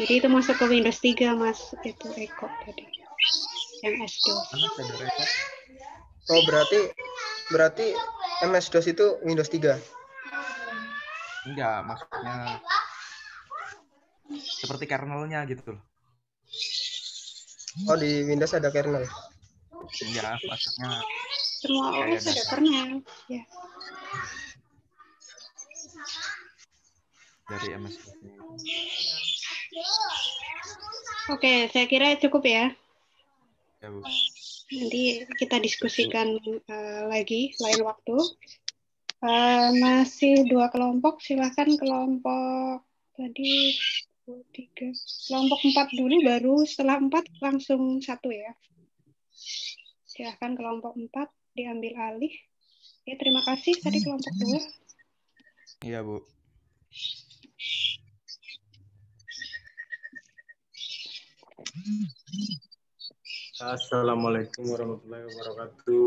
Jadi itu masuk ke Windows 3, Mas. Itu Eko tadi. MS-DOS. Oh, berarti MS-DOS itu Windows 3? Enggak, maksudnya seperti kernelnya gitu loh. Oh, di Windows ada kernel? Enggak, maksudnya semua OS ada kernel. Ya. Dari MS. Oke, saya kira cukup ya. Ya, Bu. Nanti kita diskusikan lagi lain waktu. Masih 2 kelompok, silakan kelompok tadi 3. Kelompok 4 dulu, baru setelah 4 langsung 1 ya. Silakan kelompok 4 diambil alih. Ya, terima kasih tadi kelompok 2. Iya, Bu. Assalamualaikum warahmatullahi wabarakatuh.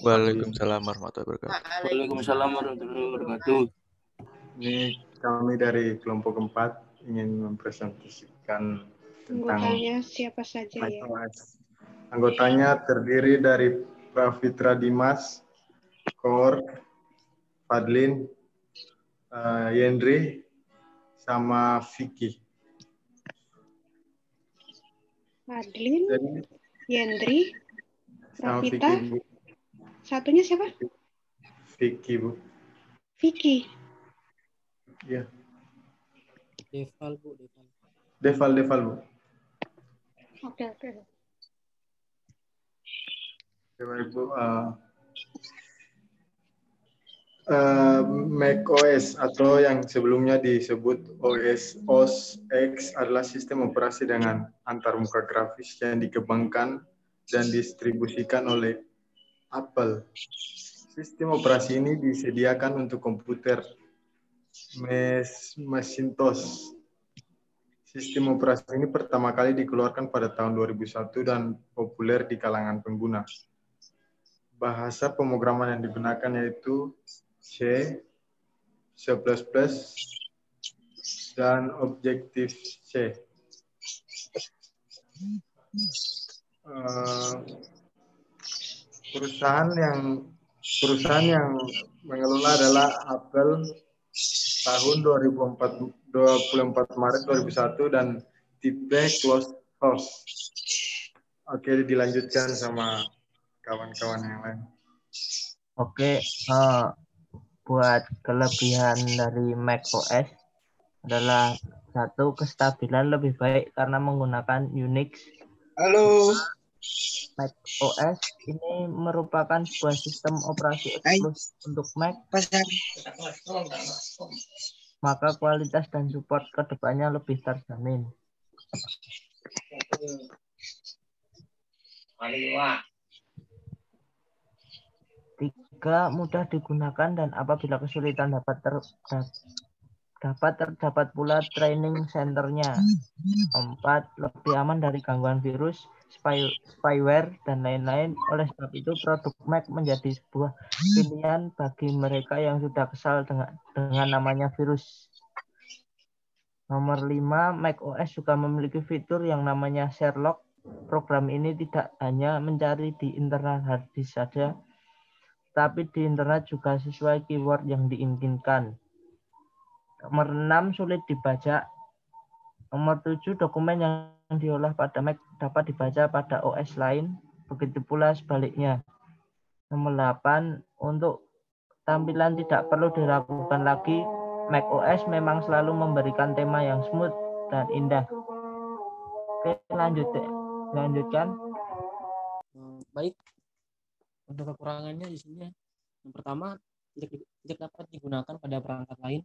Waalaikumsalam warahmatullahi wabarakatuh. Waalaikumsalam warahmatullahi wabarakatuh. Ini kami dari kelompok 4 ingin mempresentasikan tentang anggotanya siapa saja ya? Anggotanya terdiri dari Pravitra Dimas, Kor, Fadlin, Yendri, sama Vicky. Fadlin, Yendri, Pravita. Vicky, Satunya siapa? Vicky, Bu. Vicky. Iya. Deval, Bu. Deval, Bu. Oke. Baik, Bu. macOS atau yang sebelumnya disebut OS X adalah sistem operasi dengan antarmuka grafis yang dikembangkan dan distribusikan oleh Apple. Sistem operasi ini disediakan untuk komputer Macintosh. Sistem operasi ini pertama kali dikeluarkan pada tahun 2001 dan populer di kalangan pengguna. Bahasa pemrograman yang digunakan yaitu C, C++, dan Objective-C. Perusahaan yang mengelola adalah Apple tahun 24 Maret 2001 dan tipe closed source. Oke, dilanjutkan sama kawan-kawan yang lain. Oke, buat kelebihan dari macOS adalah satu, kestabilan lebih baik karena menggunakan Unix. Halo. macOS ini merupakan sebuah sistem operasi eksklusif untuk Mac. Maka kualitas dan support kedepannya lebih terjamin. Tiga, mudah digunakan dan apabila kesulitan terdapat pula training centernya. 4, lebih aman dari gangguan virus, spyware, dan lain-lain. Oleh sebab itu, produk Mac menjadi sebuah pilihan bagi mereka yang sudah kesal dengan namanya virus. Nomor 5, macOS juga memiliki fitur yang namanya Sherlock. Program ini tidak hanya mencari di internal hard disk saja, tapi di internet juga sesuai keyword yang diinginkan. Nomor 6, sulit dibajak. Nomor 7, dokumen yang diolah pada Mac dapat dibaca pada OS lain, begitu pula sebaliknya. Nomor 8, untuk tampilan tidak perlu diragukan lagi, macOS memang selalu memberikan tema yang smooth dan indah. Oke, lanjutkan. Baik, untuk kekurangannya di sini yang pertama tidak dapat digunakan pada perangkat lain,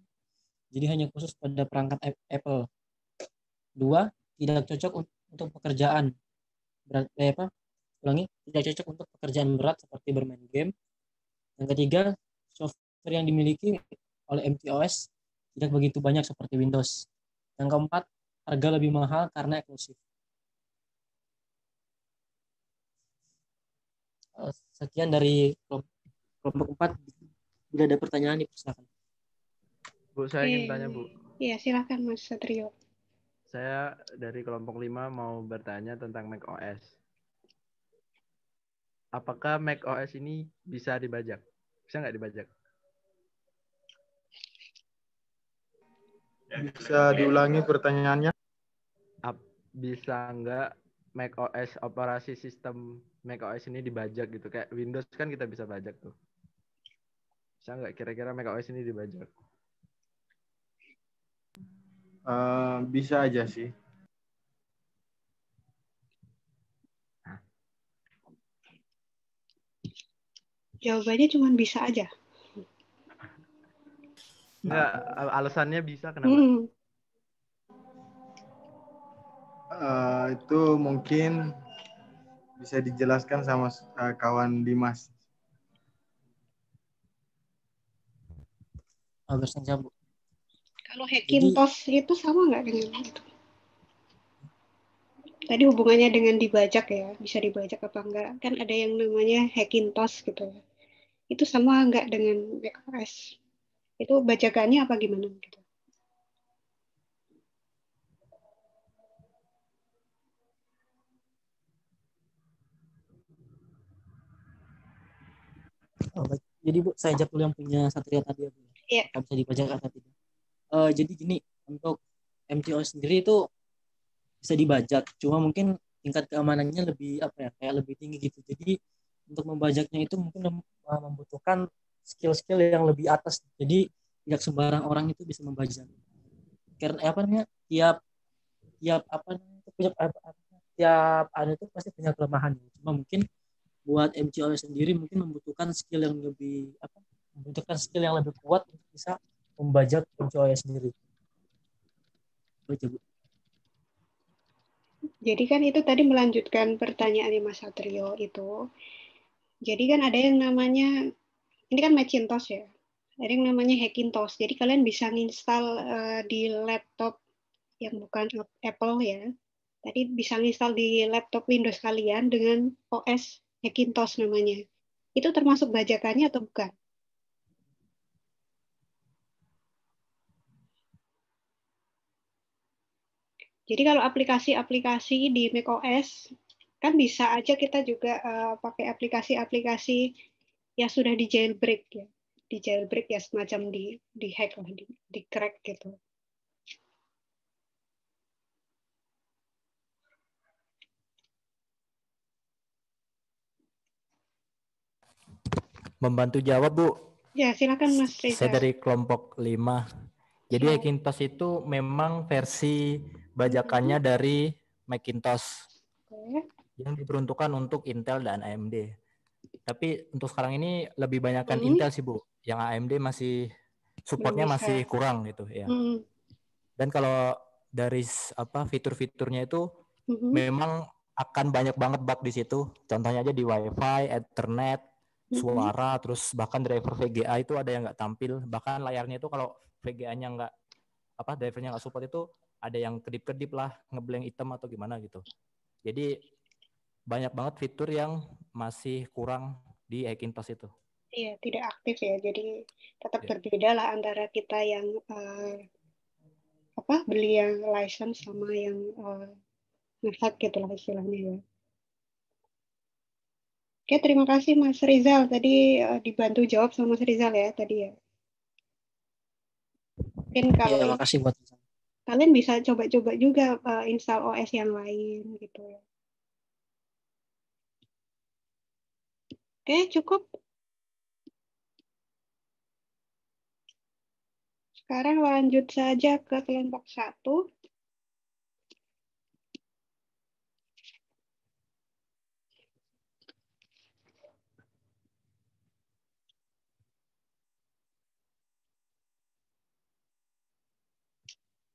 jadi hanya khusus pada perangkat Apple. 2, tidak cocok untuk pekerjaan berat, tidak cocok untuk pekerjaan berat seperti bermain game. Yang ketiga, software yang dimiliki oleh macOS tidak begitu banyak seperti Windows. Yang keempat, harga lebih mahal karena eksklusif. Sekian dari kelompok 4. Bila ada pertanyaan, dipersilakan. Bu, saya ingin tanya, Bu. Iya, silakan Mas Satrio. Saya dari kelompok 5 mau bertanya tentang macOS. Apakah macOS ini bisa dibajak? Bisa nggak dibajak? Bisa diulangi pertanyaannya? Bisa nggak macOS, operasi sistem macOS ini dibajak gitu? Kayak Windows kan kita bisa bajak tuh. Bisa nggak kira-kira macOS ini dibajak? Bisa aja sih. Jawabannya cuma bisa aja. Enggak, alasannya bisa kenapa? Itu mungkin bisa dijelaskan sama kawan Dimas. Bagus saja, Bu. Kalau Hackintosh itu sama nggak dengan itu? Tadi hubungannya dengan dibajak ya, bisa dibajak apa enggak? Kan ada yang namanya Hackintosh gitu ya. Itu sama nggak dengan macOS? Itu bajakannya apa gimana gitu? Oh, baik. Jadi Bu, saya jawab dulu yang punya Satria tadi ya, Bu. Iya. Bisa dibajak atau tidak? Jadi gini, untuk macOS sendiri itu bisa dibajak, cuma mungkin tingkat keamanannya lebih kayak lebih tinggi gitu. Jadi untuk membajaknya itu mungkin membutuhkan skill-skill yang lebih atas. Jadi tidak sembarang orang itu bisa membajak. Karena tiap ada itu pasti punya kelemahan. Cuma mungkin buat macOS sendiri mungkin membutuhkan skill yang lebih kuat untuk bisa membajak macOS sendiri. Baca, Bu. Jadi kan itu tadi melanjutkan pertanyaannya Mas Satrio itu. Jadi kan ada yang namanya, ini kan Macintosh ya. Ada yang namanya Hackintosh. Jadi kalian bisa nginstal di laptop yang bukan Apple ya. Tadi bisa nginstal di laptop Windows kalian dengan OS Hackintosh namanya. Itu termasuk bajakannya atau bukan? Jadi kalau aplikasi-aplikasi di macOS kan bisa aja kita juga pakai aplikasi-aplikasi yang sudah di jailbreak ya. Di jailbreak ya semacam di hack lah, di crack gitu. Membantu jawab, Bu. Ya, silakan Mas Reza. Saya dari kelompok 5. Jadi Hackintosh itu memang versi bajakannya dari Macintosh yang diperuntukkan untuk Intel dan AMD. Tapi untuk sekarang ini lebih banyakkan Intel sih, Bu. Yang AMD masih supportnya masih kurang gitu ya. Dan kalau dari fitur-fiturnya itu memang akan banyak banget bug di situ. Contohnya aja di WiFi, Ethernet, suara, terus bahkan driver VGA itu ada yang nggak tampil. Bahkan layarnya itu kalau VGA-nya nggak drivernya nggak support itu ada yang kedip-kedip lah, ngeblank hitam atau gimana gitu. Jadi banyak banget fitur yang masih kurang di Hackintosh itu. Iya, tidak aktif ya. Jadi tetap berbeda lah antara kita yang beli yang license sama yang ngehack gitu lah istilahnya ya. Oke, terima kasih Mas Rizal. Tadi dibantu jawab sama Mas Rizal ya tadi ya. Mungkin kalau makasih buat kalian bisa coba-coba juga install OS yang lain gitu ya. Oke, cukup. Sekarang lanjut saja ke kelompok 1.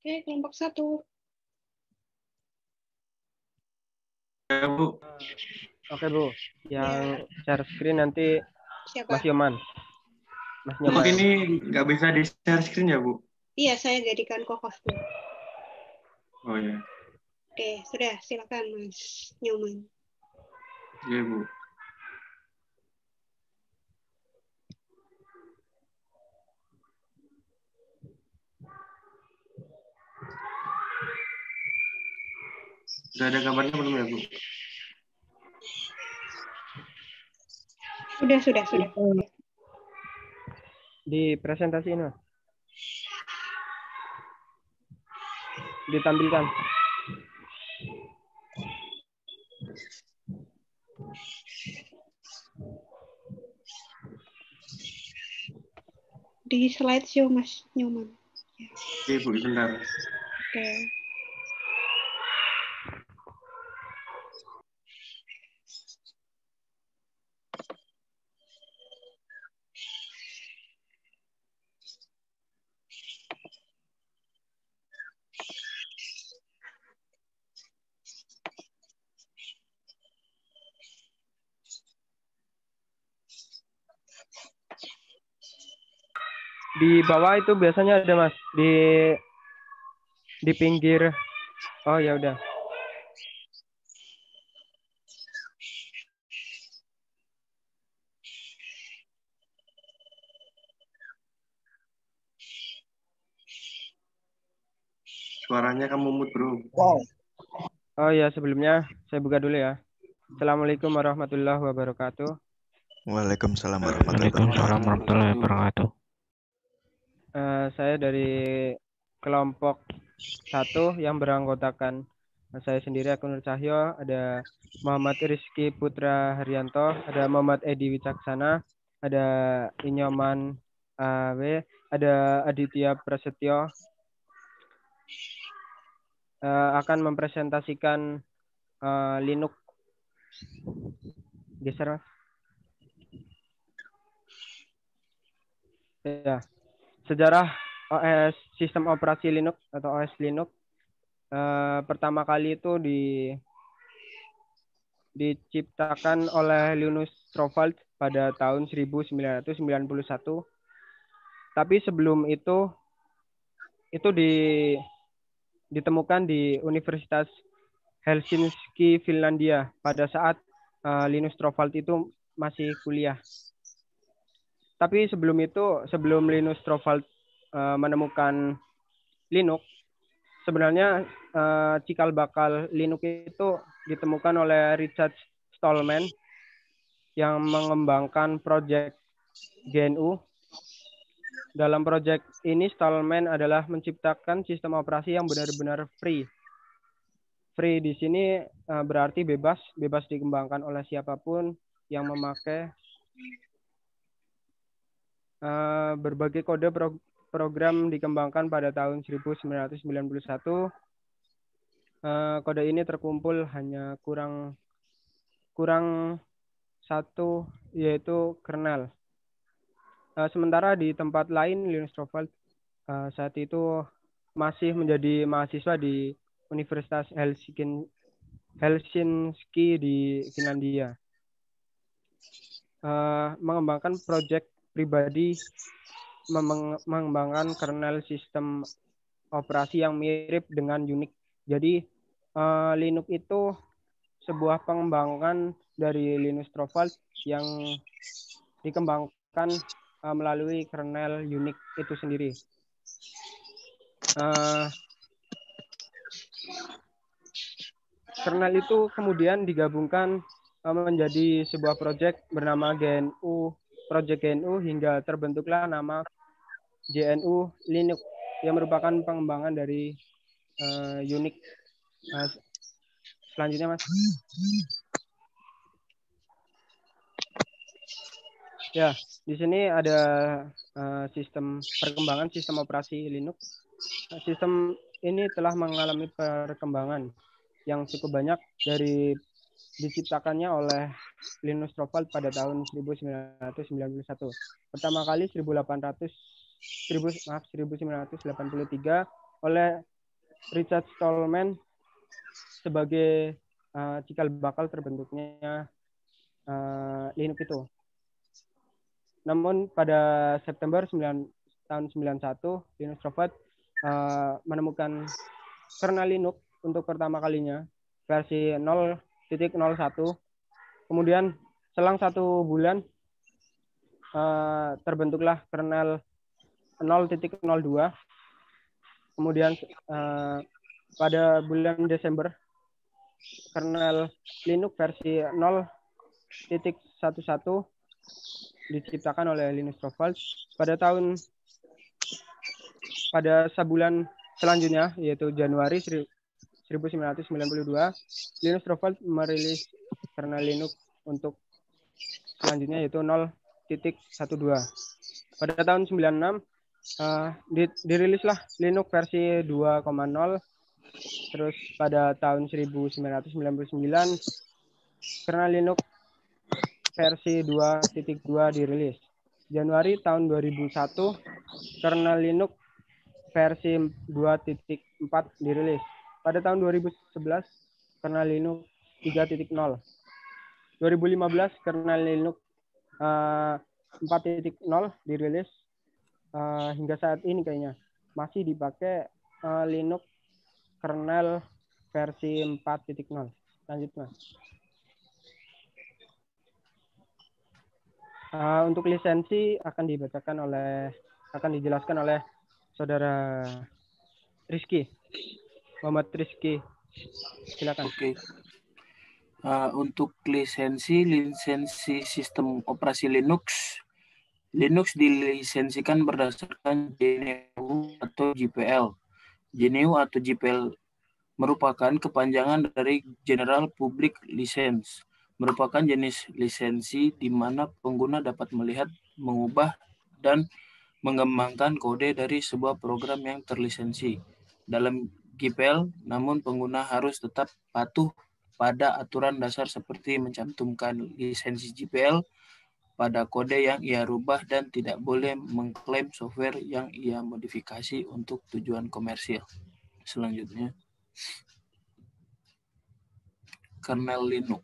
Oke, kelompok 1. Ya, Bu. Oke, Bu. Yang share screen nanti Siapa? Mas Yoman. Mas Nyoman. Yoman. Ini nggak bisa di share screen ya, Bu? Iya, saya jadikan co-host. Oh ya. Oke, sudah. Silakan Mas Nyoman. Iya, Bu. Sudah ada gambarnya belum ya, Bu? Sudah. Di presentasi ini, Mas. Ditampilkan. Di slideshow Mas Nyoman. Iya, Bu, sebentar. Oke. Di bawah itu biasanya ada, Mas, di pinggir. Oh ya udah. Suaranya kamu mute, Bro. Oh ya, sebelumnya saya buka dulu ya. Assalamualaikum warahmatullahi wabarakatuh. Waalaikumsalam warahmatullahi wabarakatuh. Saya dari kelompok 1 yang beranggotakan saya sendiri, Aku Nur Cahyo, ada Muhammad Rizky Putra Haryanto, ada Muhammad Edi Wicaksana, ada Inyoman W, ada Aditya Prasetyo, akan mempresentasikan Linux. Geser, Mas. Ya. Sejarah OS sistem operasi Linux atau OS Linux pertama kali itu diciptakan oleh Linus Torvalds pada tahun 1991 Tapi sebelum itu ditemukan di Universitas Helsinki, Finlandia pada saat Linus Torvalds itu masih kuliah. Tapi sebelum Linus Torvalds menemukan Linux, sebenarnya cikal bakal Linux itu ditemukan oleh Richard Stallman yang mengembangkan proyek GNU. Dalam proyek ini Stallman adalah menciptakan sistem operasi yang benar-benar free. Free di sini berarti bebas dikembangkan oleh siapapun yang memakai berbagai kode program dikembangkan pada tahun 1991. Kode ini terkumpul hanya kurang satu, yaitu kernel. Sementara di tempat lain, Linus Torvalds saat itu masih menjadi mahasiswa di Universitas Helsinki di Finlandia. Mengembangkan proyek pribadi, mengembangkan kernel sistem operasi yang mirip dengan Unix. Jadi Linux itu sebuah pengembangan dari Linus Torvalds yang dikembangkan melalui kernel Unix itu sendiri. Kernel itu kemudian digabungkan menjadi sebuah proyek bernama GNU, Project GNU, hingga terbentuklah nama GNU Linux yang merupakan pengembangan dari Unix. Selanjutnya, Mas. Ya, di sini ada perkembangan sistem operasi Linux. Sistem ini telah mengalami perkembangan yang cukup banyak dari diciptakannya oleh Linus Torvalds pada tahun 1991. Pertama kali 1983 oleh Richard Stallman sebagai cikal bakal terbentuknya Linux itu. Namun pada September tahun 1991, Linus Torvalds menemukan kernel Linux untuk pertama kalinya, versi 0.01. Kemudian selang 1 bulan terbentuklah kernel 0.02. Kemudian pada bulan Desember, kernel Linux versi 0.11 diciptakan oleh Linus Torvalds. Pada sebulan selanjutnya, yaitu Januari 1992, Linus Torvalds merilis kernel Linux untuk selanjutnya, yaitu 0.12. Pada tahun 96 dirilislah Linux versi 2.0. Terus pada tahun 1999 kernel Linux versi 2.2 dirilis. Januari tahun 2001 kernel Linux versi 2.4 dirilis. Pada tahun 2011 kernel Linux 3.0. 2015 kernel Linux 4.0 dirilis. Hingga saat ini kayaknya masih dipakai Linux kernel versi 4.0. Lanjut, Mas. Untuk lisensi akan dijelaskan oleh Saudara Rizky, Muhammad Rizky. Silakan. Oke. Untuk lisensi sistem operasi Linux dilisensikan berdasarkan GNU atau GPL. GNU atau GPL merupakan kepanjangan dari General Public License, merupakan jenis lisensi di mana pengguna dapat melihat, mengubah, dan mengembangkan kode dari sebuah program yang terlisensi. Dalam GPL, namun pengguna harus tetap patuh pada aturan dasar seperti mencantumkan lisensi GPL pada kode yang ia rubah dan tidak boleh mengklaim software yang ia modifikasi untuk tujuan komersial. Selanjutnya, kernel Linux.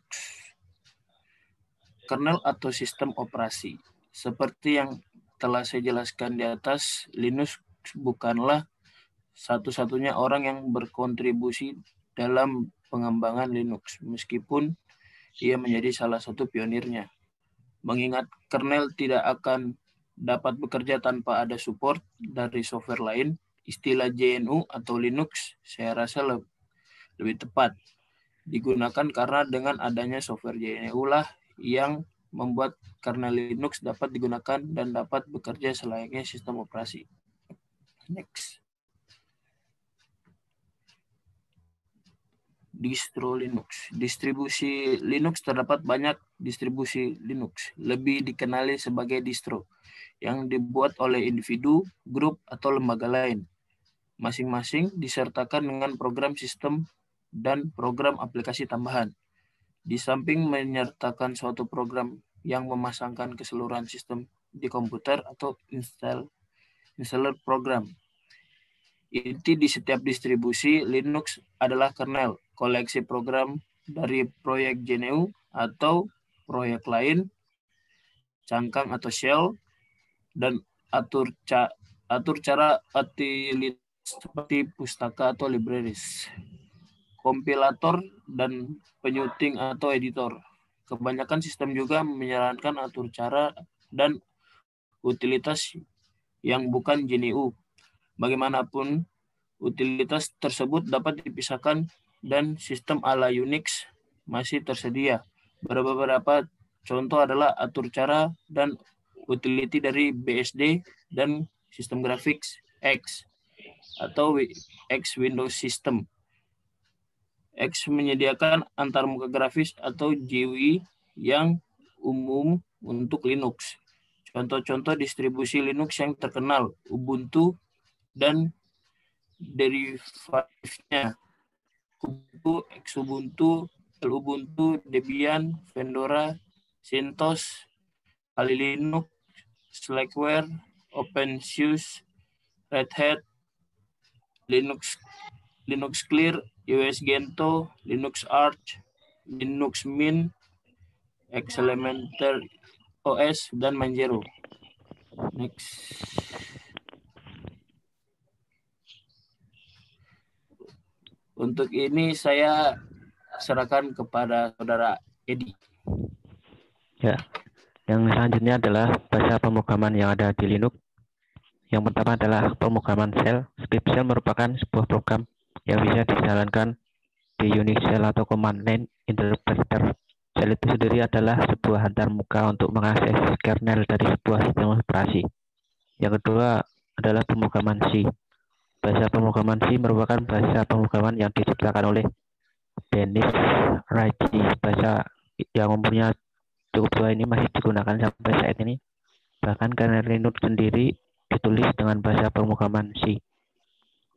Kernel atau sistem operasi. Seperti yang telah saya jelaskan di atas, Linus bukanlah satu-satunya orang yang berkontribusi dalam pengembangan Linux, meskipun ia menjadi salah satu pionirnya. Mengingat kernel tidak akan dapat bekerja tanpa ada support dari software lain, istilah GNU atau Linux saya rasa lebih tepat digunakan karena dengan adanya software GNU lah yang membuat kernel Linux dapat digunakan dan dapat bekerja selayaknya sistem operasi. Next. Distro Linux. Distribusi Linux terdapat banyak distribusi Linux, lebih dikenali sebagai distro, yang dibuat oleh individu, grup, atau lembaga lain. Masing-masing disertakan dengan program sistem dan program aplikasi tambahan. Di samping menyertakan suatu program yang memasangkan keseluruhan sistem di komputer atau installer program. Inti di setiap distribusi Linux adalah kernel, koleksi program dari proyek GNU atau proyek lain, cangkang atau shell, dan atur cara utilitas seperti pustaka atau libraries, kompilator, dan penyuting atau editor. Kebanyakan sistem juga menyarankan atur cara dan utilitas yang bukan GNU. Bagaimanapun, utilitas tersebut dapat dipisahkan dan sistem ala Unix masih tersedia. Beberapa contoh adalah atur cara dan utility dari BSD dan sistem grafik X atau X Windows System. X menyediakan antarmuka grafis atau GUI yang umum untuk Linux. Contoh-contoh distribusi Linux yang terkenal, Ubuntu dan derivatifnya, Ubuntu, Xubuntu, Ubuntu, Debian, Fedora, CentOS, Kali Linux, Slackware, OpenSUSE, Red Hat, Linux Clear, US Gentoo, Linux Arch, Linux Mint, Elementor OS, dan Manjaro. Next. Untuk ini saya serahkan kepada saudara Edi. Ya, yang selanjutnya adalah bahasa pemrograman yang ada di Linux. Yang pertama adalah pemrograman shell. Script shell merupakan sebuah program yang bisa dijalankan di Unix shell atau command line interpreter. Shell itu sendiri adalah sebuah antarmuka untuk mengakses kernel dari sebuah sistem operasi. Yang kedua adalah pemrograman C. Bahasa pemrograman C merupakan bahasa pemrograman yang diciptakan oleh Dennis Ritchie. Bahasa yang umurnya cukup tua ini masih digunakan sampai saat ini. Bahkan kernel Linux sendiri ditulis dengan bahasa pemrograman C.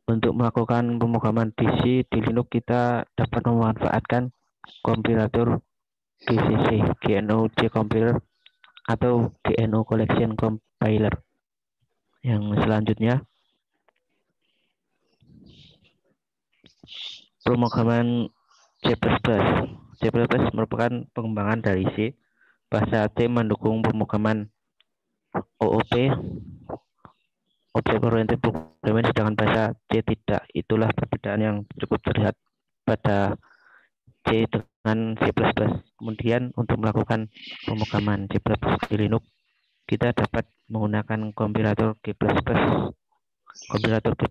Untuk melakukan pemrograman di C di Linux kita dapat memanfaatkan kompilator GCC, GNU C Compiler, atau GNU Collection Compiler. Yang selanjutnya, pemrograman C++. C++ merupakan pengembangan dari C. Bahasa C mendukung pemrograman OOP, Object Oriented Programming, sedangkan bahasa C tidak. Itulah perbedaan yang cukup terlihat pada C dengan C++. Kemudian untuk melakukan pemrograman C++ di Linux, kita dapat menggunakan kompilator G++. Kompilator G++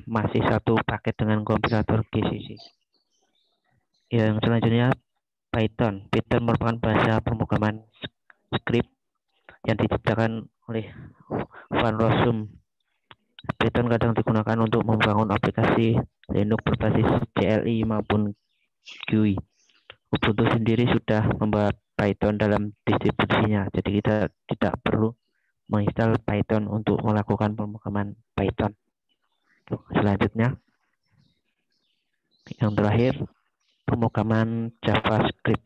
masih satu paket dengan kompilator GCC. Yang selanjutnya Python. Python merupakan bahasa pemrograman script yang diciptakan oleh Van Rossum. Python kadang digunakan untuk membangun aplikasi Linux berbasis CLI maupun GUI. Ubuntu sendiri sudah membawa Python dalam distribusinya, jadi kita tidak perlu menginstal Python untuk melakukan pemrograman Python. Selanjutnya, yang terakhir, pemrograman JavaScript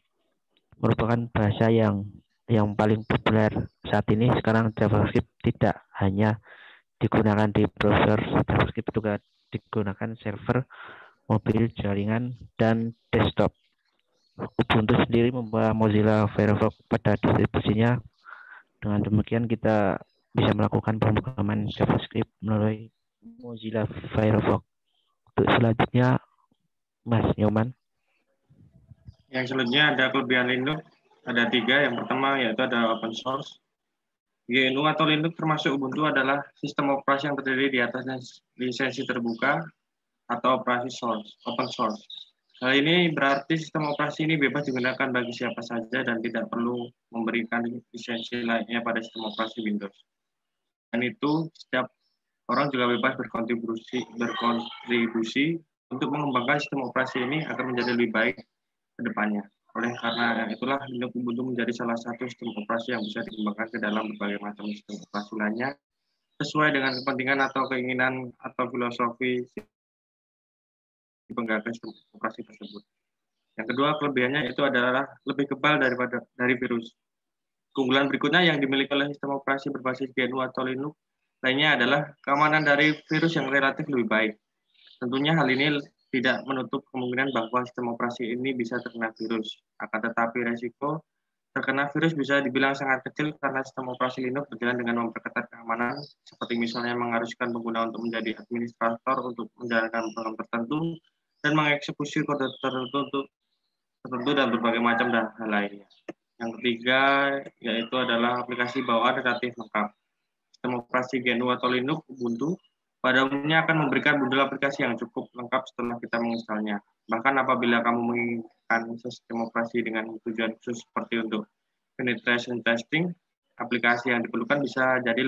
merupakan bahasa yang paling populer saat ini. Sekarang JavaScript tidak hanya digunakan di browser, JavaScript juga digunakan server, mobil, jaringan, dan desktop. Ubuntu sendiri membawa Mozilla Firefox pada distribusinya. Dengan demikian kita bisa melakukan pemrograman JavaScript melalui Mozilla Firefox. Untuk selanjutnya, Mas Nyoman. Yang selanjutnya ada kelebihan Linux, ada 3. Yang pertama yaitu ada open source. GNU atau Linux termasuk Ubuntu adalah sistem operasi yang terdiri di atas lisensi terbuka atau operasi open source. Hal ini berarti sistem operasi ini bebas digunakan bagi siapa saja dan tidak perlu memberikan lisensi lainnya pada sistem operasi Windows. Dan itu setiap orang juga bebas berkontribusi untuk mengembangkan sistem operasi ini agar menjadi lebih baik ke depannya. Oleh karena itulah Linux Ubuntu menjadi salah satu sistem operasi yang bisa dikembangkan ke dalam berbagai macam sistem operasi lainnya sesuai dengan kepentingan atau keinginan atau filosofi si penggagas sistem operasi tersebut. Yang kedua kelebihannya itu adalah lebih kebal dari virus. Keunggulan berikutnya yang dimiliki oleh sistem operasi berbasis GNU atau Linux lainnya adalah keamanan dari virus yang relatif lebih baik. Tentunya hal ini tidak menutup kemungkinan bahwa sistem operasi ini bisa terkena virus. Akan tetapi resiko terkena virus bisa dibilang sangat kecil karena sistem operasi Linux berjalan dengan memperketat keamanan, seperti misalnya mengharuskan pengguna untuk menjadi administrator untuk menjalankan program tertentu dan mengeksekusi kode tertentu dan berbagai macam hal lainnya. Yang ketiga yaitu adalah aplikasi bawaan relatif lengkap. Sistem operasi GNU atau Linux Ubuntu pada umumnya akan memberikan bundel aplikasi yang cukup lengkap setelah kita menginstalnya. Bahkan apabila kamu menginginkan sistem operasi dengan tujuan khusus seperti untuk penetration testing, aplikasi yang diperlukan bisa jadi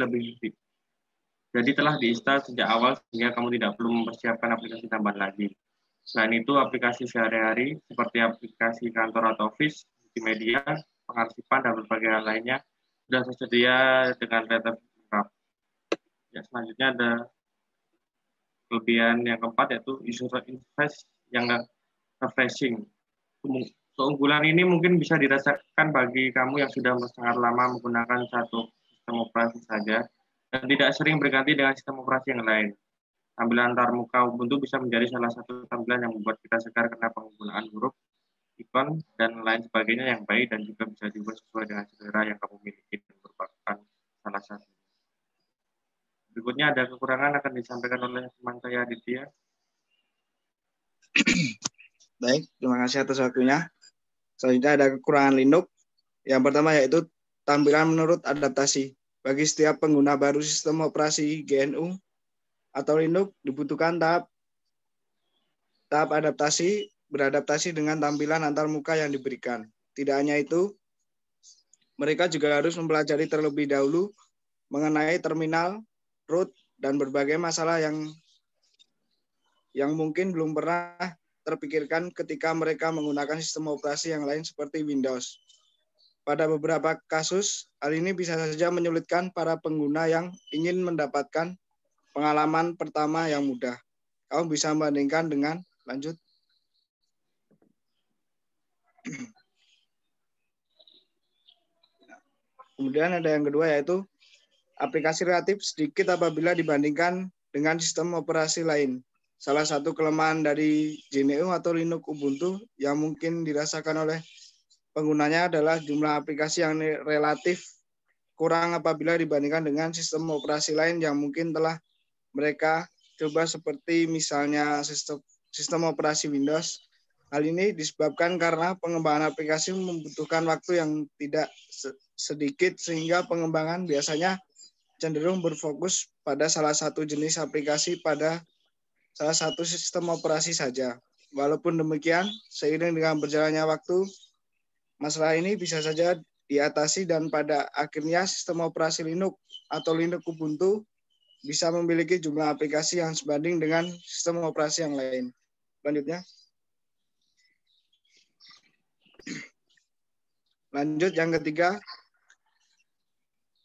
telah diinstal sejak awal sehingga kamu tidak perlu mempersiapkan aplikasi tambahan lagi. Selain itu, aplikasi sehari-hari seperti aplikasi kantor atau Office, multimedia, pengarsipan, dan berbagai hal lainnya sudah tersedia dengan relatif lengkap. Ya, selanjutnya ada kelebihan yang keempat yaitu user interface yang refreshing. Keunggulan ini mungkin bisa dirasakan bagi kamu yang sudah sangat lama menggunakan satu sistem operasi saja dan tidak sering berganti dengan sistem operasi yang lain. Tampilan antarmuka Ubuntu bisa menjadi salah satu tampilan yang membuat kita segar karena penggunaan huruf, ikon, dan lain sebagainya yang baik dan juga bisa dibuat sesuai dengan selera yang kamu miliki dan merupakan salah satu. Berikutnya ada kekurangan akan disampaikan oleh teman saya Aditya. Baik, terima kasih atas waktunya. Selanjutnya ada kekurangan Linux. Yang pertama yaitu tampilan menurut adaptasi. Bagi setiap pengguna baru sistem operasi GNU atau Linux dibutuhkan tahap adaptasi, beradaptasi dengan tampilan antarmuka yang diberikan. Tidak hanya itu, mereka juga harus mempelajari terlebih dahulu mengenai terminal, root, dan berbagai masalah yang mungkin belum pernah terpikirkan ketika mereka menggunakan sistem operasi yang lain seperti Windows. Pada beberapa kasus, hal ini bisa saja menyulitkan para pengguna yang ingin mendapatkan pengalaman pertama yang mudah. Kamu bisa membandingkan dengan, lanjut. Kemudian ada yang kedua yaitu aplikasi relatif sedikit apabila dibandingkan dengan sistem operasi lain. Salah satu kelemahan dari GNU atau Linux Ubuntu yang mungkin dirasakan oleh penggunanya adalah jumlah aplikasi yang relatif kurang apabila dibandingkan dengan sistem operasi lain yang mungkin telah mereka coba seperti misalnya sistem operasi Windows. Hal ini disebabkan karena pengembangan aplikasi membutuhkan waktu yang tidak sedikit sehingga pengembangan biasanya cenderung berfokus pada salah satu jenis aplikasi pada salah satu sistem operasi saja. Walaupun demikian, seiring dengan berjalannya waktu, masalah ini bisa saja diatasi dan pada akhirnya sistem operasi Linux atau Linux Ubuntu bisa memiliki jumlah aplikasi yang sebanding dengan sistem operasi yang lain. Lanjutnya. Lanjut yang ketiga,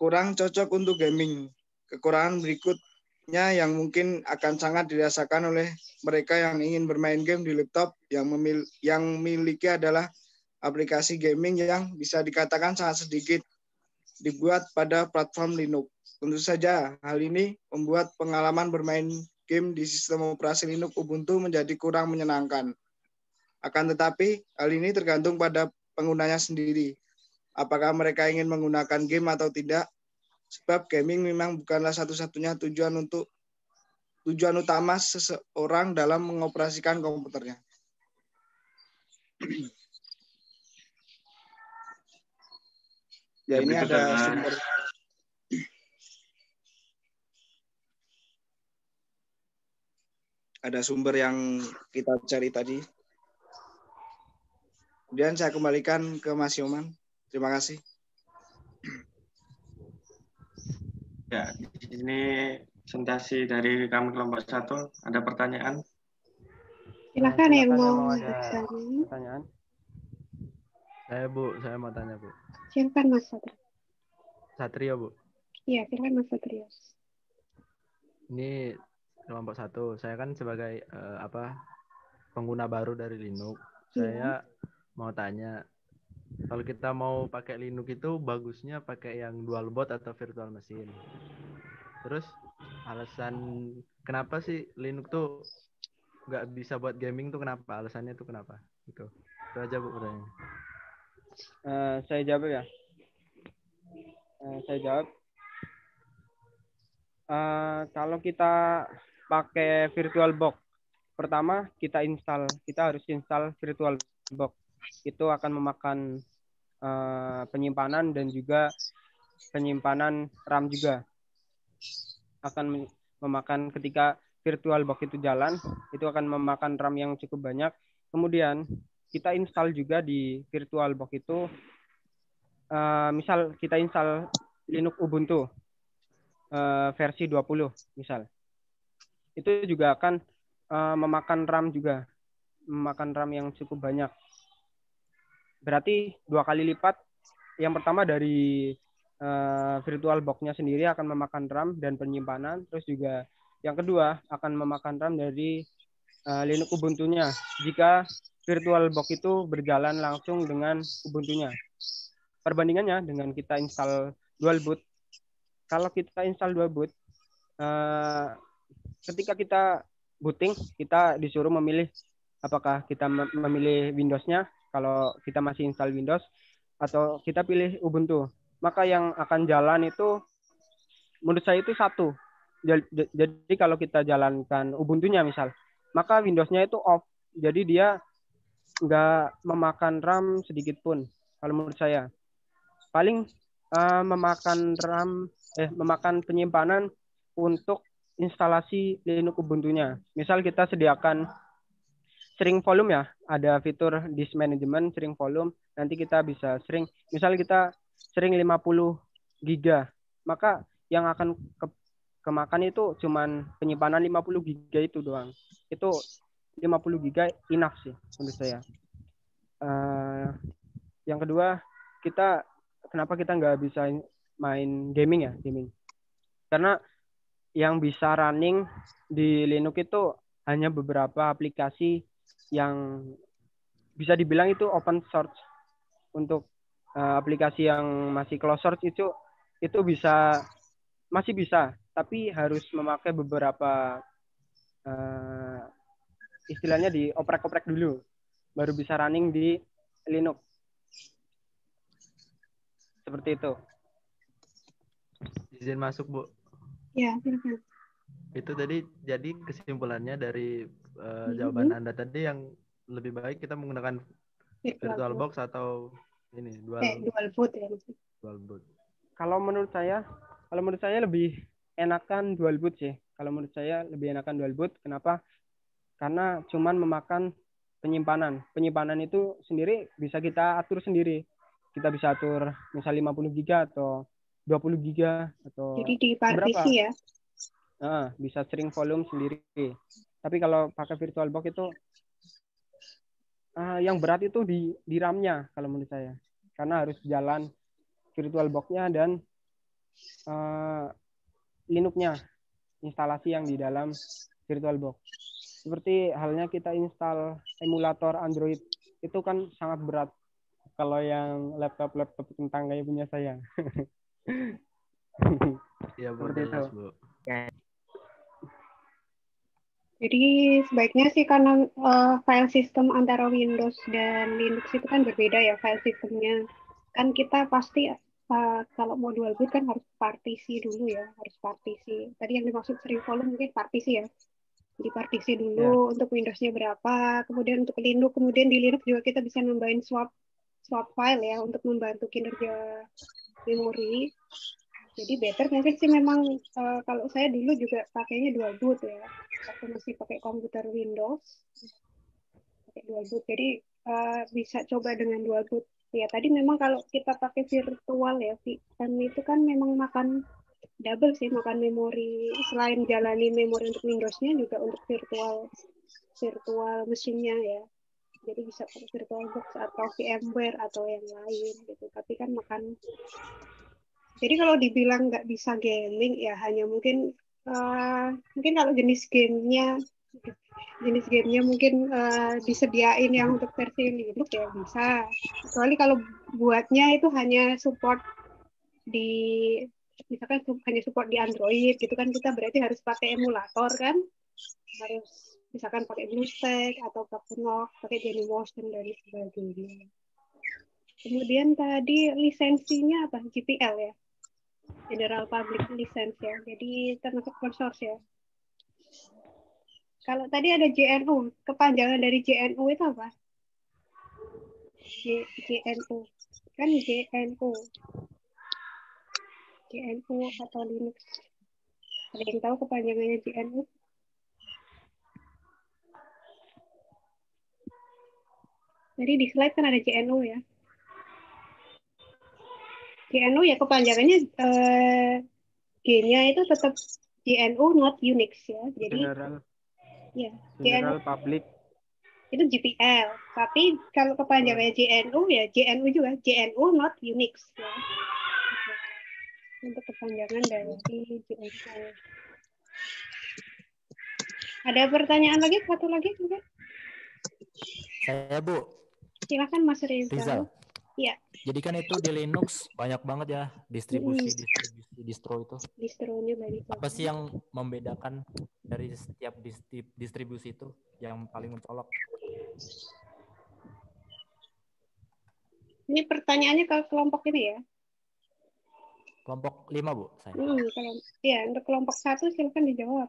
kurang cocok untuk gaming. Kekurangan berikutnya yang mungkin akan sangat dirasakan oleh mereka yang ingin bermain game di laptop yang miliki adalah aplikasi gaming yang bisa dikatakan sangat sedikit dibuat pada platform Linux. Tentu saja hal ini membuat pengalaman bermain game di sistem operasi Linux Ubuntu menjadi kurang menyenangkan. Akan tetapi hal ini tergantung pada penggunanya sendiri. Apakah mereka ingin menggunakan game atau tidak. sebab gaming memang bukanlah satu-satunya tujuan utama seseorang dalam mengoperasikan komputernya. Ya, ini ada sumber yang kita cari tadi. Kemudian saya kembalikan ke Mas Yoman. Terima kasih. Ya, ini presentasi dari kami kelompok 1. Ada pertanyaan? Silakan yang mau ada pertanyaan. Saya mau tanya, Bu. Silakan Mas Satrio. Satrio, Bu. Iya, silakan Mas Satrio. Ini kelompok 1. Saya kan sebagai pengguna baru dari Linux. Saya mau tanya, kalau kita mau pakai Linux itu bagusnya pakai yang dual boot atau virtual machine. Terus alasan kenapa sih Linux tuh nggak bisa buat gaming tuh kenapa? Alasannya tuh kenapa? Itu aja, Bu, pertanyaannya. Saya jawab ya. Kalau kita pakai VirtualBox, pertama kita harus install VirtualBox. Itu akan memakan penyimpanan dan juga penyimpanan RAM juga. Akan memakan ketika VirtualBox itu jalan, itu akan memakan RAM yang cukup banyak. Kemudian kita install juga di VirtualBox itu, misal kita install Linux Ubuntu versi 20 misal. Itu juga akan memakan RAM juga, memakan RAM yang cukup banyak. Berarti 2 kali lipat. Yang pertama dari VirtualBox-nya sendiri akan memakan RAM dan penyimpanan. Terus juga yang kedua akan memakan RAM dari Linux Ubuntu-nya jika VirtualBox itu berjalan langsung dengan Ubuntu-nya. Perbandingannya dengan kita install dual boot. Kalau kita install dual boot, ketika kita booting, kita disuruh memilih apakah kita memilih Windows-nya kalau kita masih install Windows, atau kita pilih Ubuntu. Maka yang akan jalan itu menurut saya itu satu. Jadi kalau kita jalankan Ubuntu-nya misal, maka Windows-nya itu off. Jadi dia nggak memakan RAM sedikit pun. Kalau menurut saya, paling memakan memakan penyimpanan untuk instalasi Linux Ubuntu-nya. Misal kita sediakan sharing volume ya, ada fitur disk management sharing volume, nanti kita bisa sharing, misal kita sharing 50 giga, maka yang akan kemakan itu cuman penyimpanan 50 giga itu doang. Itu 50 giga enough sih menurut saya. Yang kedua, kenapa kita nggak bisa main gaming ya, gaming? Karena yang bisa running di Linux itu hanya beberapa aplikasi yang bisa dibilang itu open source. Untuk aplikasi yang masih closed source itu masih bisa, tapi harus memakai beberapa istilahnya dioprek-oprek dulu, baru bisa running di Linux. Seperti itu. Izin masuk, Bu. Ya, silakan. Itu tadi jadi kesimpulannya dari jawaban Anda tadi, yang lebih baik kita menggunakan VirtualBox atau ini dual boot ya. Dual boot. Kalau menurut saya lebih enakan dual boot sih. Kalau menurut saya lebih enakan dual boot. Kenapa? Karena cuman memakan penyimpanan. Penyimpanan itu sendiri bisa kita atur sendiri. Kita bisa atur misal 50 giga atau 20 giga atau jadi di partisi ya. Bisa sharing volume sendiri. Tapi kalau pakai VirtualBox itu yang berat itu di RAM-nya kalau menurut saya. Karena harus jalan VirtualBox-nya dan Linux-nya, instalasi yang di dalam VirtualBox. Seperti halnya kita install emulator Android, itu kan sangat berat kalau yang laptop kentang kayak punya saya. Ya, Bu, seperti jelas, itu. Bu. Jadi sebaiknya sih karena file system antara Windows dan Linux itu kan berbeda ya file sistemnya. Kan kita pasti kalau mau dual boot kan harus partisi dulu ya, harus partisi. Tadi yang dimaksud sering volume mungkin partisi ya. Jadi partisi dulu untuk Windows-nya berapa, kemudian untuk Linux, kemudian di Linux juga kita bisa nambahin swap file ya untuk membantu kinerja memori. Jadi better mungkin sih memang kalau saya dulu juga pakainya dual boot ya, waktu masih pakai komputer Windows, pakai dual boot. Jadi bisa coba dengan dual boot. Ya tadi memang kalau kita pakai virtual ya, VM itu kan memang makan double sih, makan memori. Selain jalani memori untuk Windows-nya juga untuk virtual mesinnya ya. Jadi bisa pakai VirtualBox atau VMware atau yang lain gitu. Tapi kan makan. Jadi kalau dibilang nggak bisa gaming ya hanya mungkin kalau jenis gamenya mungkin disediain yang untuk versi Linux ya bisa. Kecuali kalau buatnya itu hanya support misalkan hanya support di Android gitu kan, kita berarti harus pakai emulator kan, harus misalkan pakai BlueStack atau pakai Knox, pakai Genymotion dan sebagainya. Kemudian tadi lisensinya apa? GPL ya, General Public License ya, jadi termasuk open source ya. Kalau tadi ada JNU, kepanjangan dari JNU itu apa? JNU kan JNU atau Linux. Ada yang tahu kepanjangannya JNU? Jadi di slide kan ada JNU ya. JNU ya kepanjangannya G-nya itu tetap JNU not Unix ya. Jadi General Public itu GPL. Tapi kalau kepanjangannya JNU ya JNU juga, JNU not Unix ya. Untuk kepanjangan dari JNU. Ada pertanyaan lagi? Satu lagi mungkin? Saya Bu. Silakan Mas Rizal. Iya. Jadi kan itu di Linux banyak banget ya distribusi distro itu. Distronya banyak. Apa sih yang membedakan dari setiap distribusi itu yang paling mencolok? Ini pertanyaannya ke kelompok ini ya. Kelompok 5 Bu saya. Iya, untuk kelompok 1 silakan dijawab.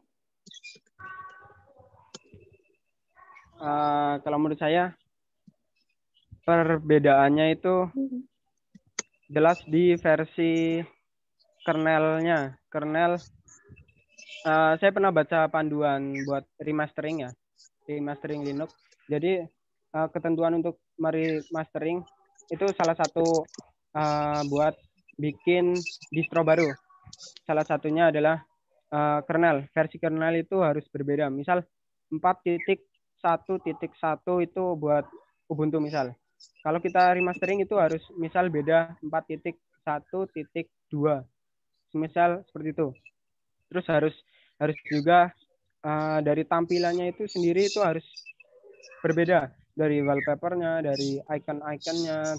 Kalau menurut saya perbedaannya itu jelas di versi kernelnya. Kernel saya pernah baca panduan buat remastering ya, remastering Linux. Jadi ketentuan untuk meremastering itu salah satu buat bikin distro baru. Salah satunya adalah kernel. Versi kernel itu harus berbeda. Misal 4.1.1 itu buat Ubuntu misal. Kalau kita remastering itu harus misal beda 4.1.2. Misal seperti itu. Terus harus juga dari tampilannya itu sendiri itu harus berbeda, dari wallpapernya, dari icon-iconnya,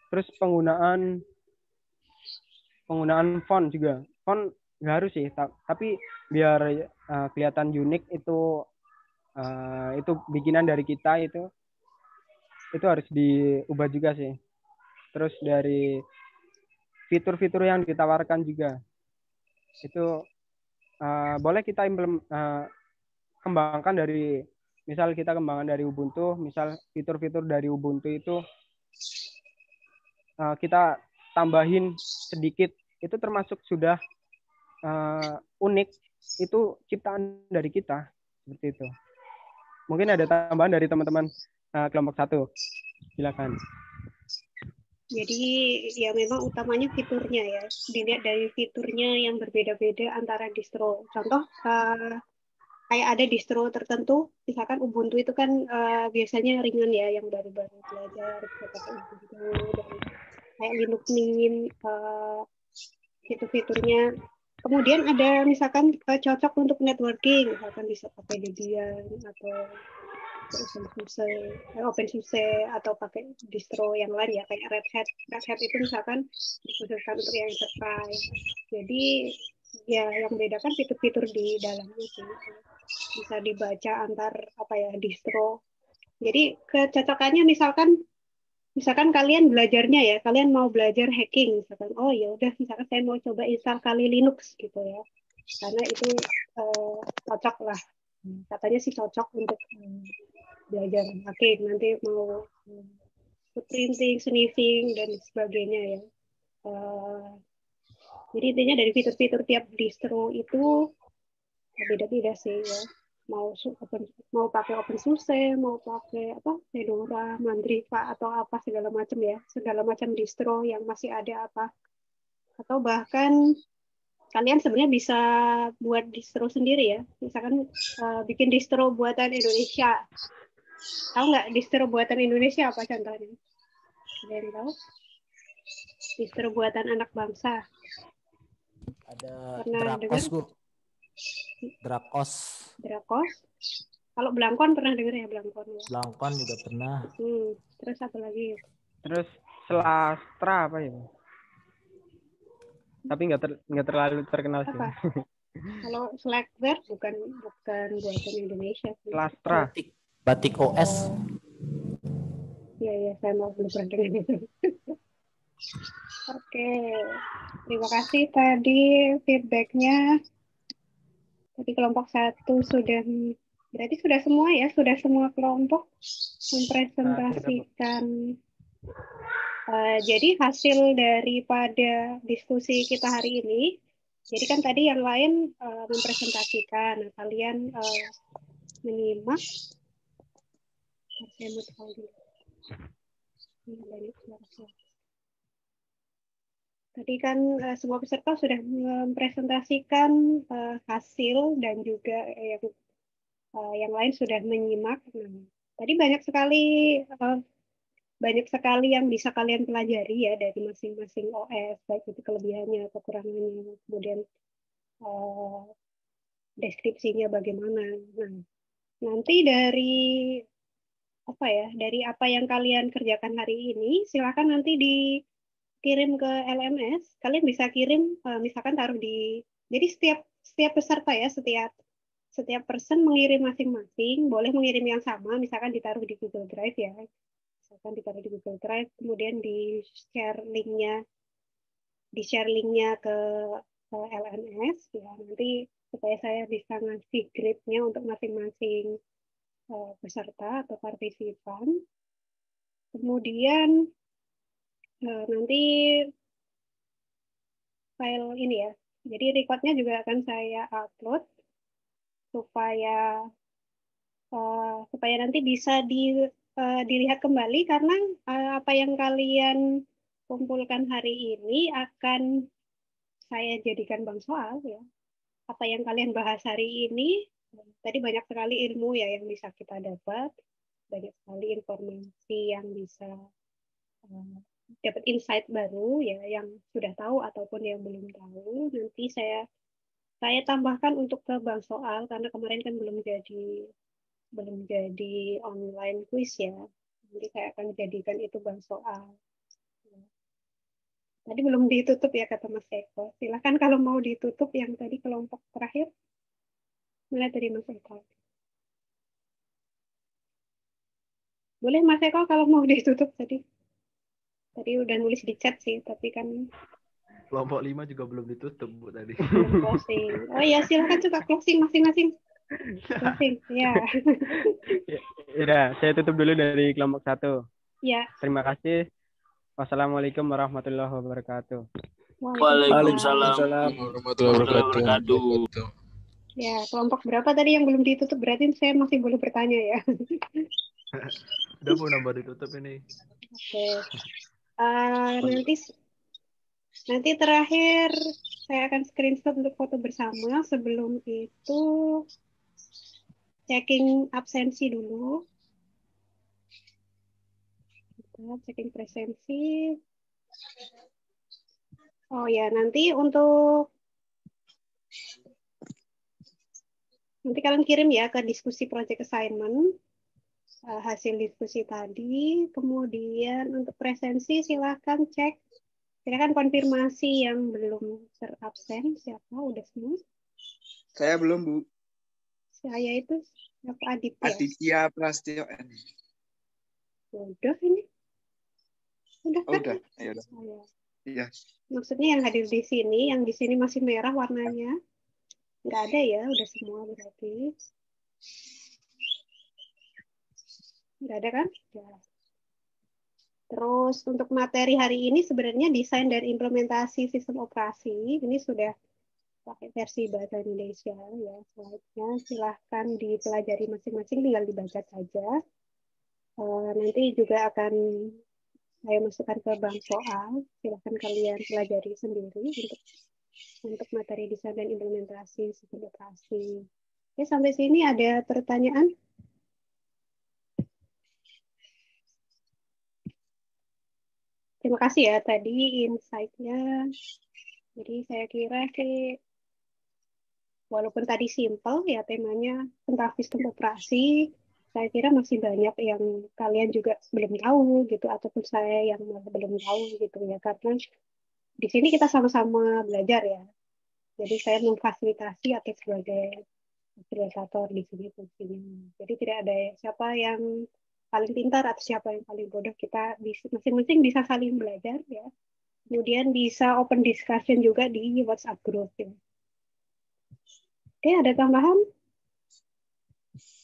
terus penggunaan font juga. Font nggak harus sih, tapi biar kelihatan unik itu bikinan dari kita itu harus diubah juga sih. Terus dari fitur-fitur yang ditawarkan juga itu boleh kita kembangkan dari, misal kita kembangkan dari Ubuntu, misal fitur-fitur dari Ubuntu itu kita tambahin sedikit, itu termasuk sudah unik, itu ciptaan dari kita, seperti itu. Mungkin ada tambahan dari teman-teman kelompok 1. Silakan. Jadi ya memang utamanya fiturnya ya, dilihat dari fiturnya yang berbeda-beda antara distro. Contoh kayak ada distro tertentu, misalkan Ubuntu itu kan biasanya ringan ya, yang baru belajar pakai Ubuntu, dan kayak Linux Mint, fitur-fiturnya. Kemudian ada misalkan cocok untuk networking, misalkan bisa pakai Debian atau OpenSUSE atau pakai distro yang lain ya, kayak Red Hat. Red Hat itu misalkan dikhususkan untuk yang enterprise. Jadi ya yang membedakan fitur-fitur di dalamnya sih. Bisa dibaca antar distro. Jadi kecocokannya misalkan misalkan kalian belajarnya ya, kalian mau belajar hacking, misalkan, oh ya udah, misalkan saya mau coba install Kali Linux gitu ya, karena itu cocok lah, katanya sih cocok untuk belajar hacking, nanti mau printing, sniffing dan sebagainya ya. Jadi intinya dari fitur-fitur tiap distro itu beda-beda sih ya. Mau pakai OpenSUSE, mau pakai apa Fedora, Mandriva atau apa segala macam ya, segala macam distro yang masih ada apa. Atau bahkan kalian sebenarnya bisa buat distro sendiri ya. Misalkan bikin distro buatan Indonesia. Tahu nggak distro buatan Indonesia apa contohnya? Ada yang tahu? Distro buatan anak bangsa. Ada Pernah Drakos, dengar? Bu. Drakos. Kalau Blangkon pernah dengar ya, Blangkon ya? Blangkon juga pernah. Terus apa lagi? Terus Selastra apa ya? Tapi nggak terlalu terkenal sih. Kalau Slackware bukan buatan Indonesia. Selastra. Batik OS. Iya, saya mau belum pernah dengar itu. Oke, terima kasih tadi feedbacknya. Tadi kelompok 1 berarti sudah semua ya, sudah semua kelompok mempresentasikan. Jadi hasil daripada diskusi kita hari ini, jadi kan tadi yang lain mempresentasikan, nah, kalian menyimak. Saya mau tahu dulu. Tadi kan semua peserta sudah mempresentasikan hasil dan juga yang lain sudah menyimak. Nah, tadi banyak sekali yang bisa kalian pelajari ya dari masing-masing OS, baik itu kelebihannya, kekurangannya, kemudian deskripsinya bagaimana. Nah, nanti dari apa yang kalian kerjakan hari ini, silakan nanti dikirim ke LMS. Kalian bisa kirim, misalkan taruh jadi setiap peserta ya, setiap person mengirim masing-masing, boleh mengirim yang sama, misalkan ditaruh di Google Drive ya. Misalkan ditaruh di Google Drive, kemudian di-share linknya ke LMS, ya nanti supaya saya bisa ngasih grade-nya untuk masing-masing peserta atau partisipan. Kemudian nanti file ini ya, jadi recordnya juga akan saya upload supaya nanti bisa dilihat kembali, karena apa yang kalian kumpulkan hari ini akan saya jadikan bank soal ya. Apa yang kalian bahas hari ini, tadi banyak sekali ilmu ya yang bisa kita dapat, banyak sekali informasi yang bisa dapat insight baru ya, yang sudah tahu ataupun yang belum tahu. Nanti saya tambahkan untuk ke bank soal, karena kemarin kan belum jadi online quiz ya. Jadi saya akan jadikan itu bank soal. Tadi belum ditutup ya kata Mas Eko. Silakan kalau mau ditutup yang tadi kelompok terakhir. Mulai dari Mas Eko. Boleh Mas Eko kalau mau ditutup tadi. Tadi udah nulis di chat sih, tapi kan kelompok 5 juga belum ditutup Bu tadi. Belum closing. Oh ya, silakan coba closing masing-masing. Closing, ya. Ya, saya tutup dulu dari kelompok 1. Ya. Terima kasih. Wassalamualaikum warahmatullahi wabarakatuh. Waalaikumsalam warahmatullahi wabarakatuh. Ya, kelompok berapa tadi yang belum ditutup? Berarti saya masih boleh bertanya ya. Udah Bu, nambah ditutup ini. Oke. Nanti terakhir saya akan screenshot untuk foto bersama. Sebelum itu checking absensi dulu. Kita checking presensi. Oh ya, nanti kalian kirim ya ke diskusi project assignment hasil diskusi tadi. Kemudian untuk presensi silahkan cek. Silakan konfirmasi yang belum terabsen. Siapa? Udah semua? Saya belum, Bu. Saya itu siapa? Aditya. Aditya Prastio N. Udah ini. Udah Oh, kan? udah. Ya udah. Oh, ya. Iya. Maksudnya yang hadir di sini, yang di sini masih merah warnanya. Nggak ada ya, udah semua berarti. Nggak ada kan? Ya. Terus untuk materi hari ini sebenarnya desain dan implementasi sistem operasi. Ini sudah pakai versi bahasa Indonesia ya. Slide-nya silahkan dipelajari masing-masing, tinggal dibaca saja. Nanti juga akan saya masukkan ke bank soal. Silahkan kalian pelajari sendiri untuk materi desain dan implementasi sistem operasi. Oke, sampai sini ada pertanyaan? Terima kasih ya tadi insight-nya. Jadi saya kira sih, walaupun tadi simple ya temanya tentang sistem operasi, saya kira masih banyak yang kalian juga belum tahu gitu, ataupun saya yang malah belum tahu gitu ya, karena di sini kita sama-sama belajar ya. Jadi saya memfasilitasi atau sebagai fasilitator di sini fungsinya. Jadi tidak ada siapa yang paling pintar atau siapa yang paling bodoh, kita masing-masing bisa saling belajar ya. Kemudian bisa open discussion juga di WhatsApp group ya. Oke, ada tambahan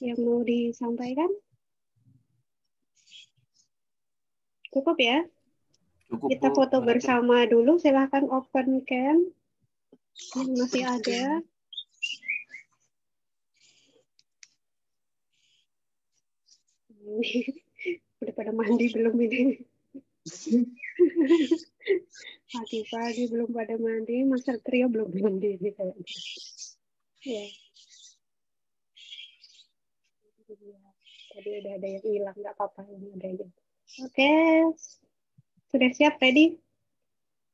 yang mau disampaikan? Cukup ya? Cukup, kita Bu. foto bersama dulu, silahkan open cam yang masih ada. Udah pada mandi belum ini? Pagi-pagi belum pada mandi, Mas Satrio belum mandi ini kayaknya. Ya. Tadi udah ada yang hilang, nggak apa-apa, ini ada yang. Oke, sudah siap, ready?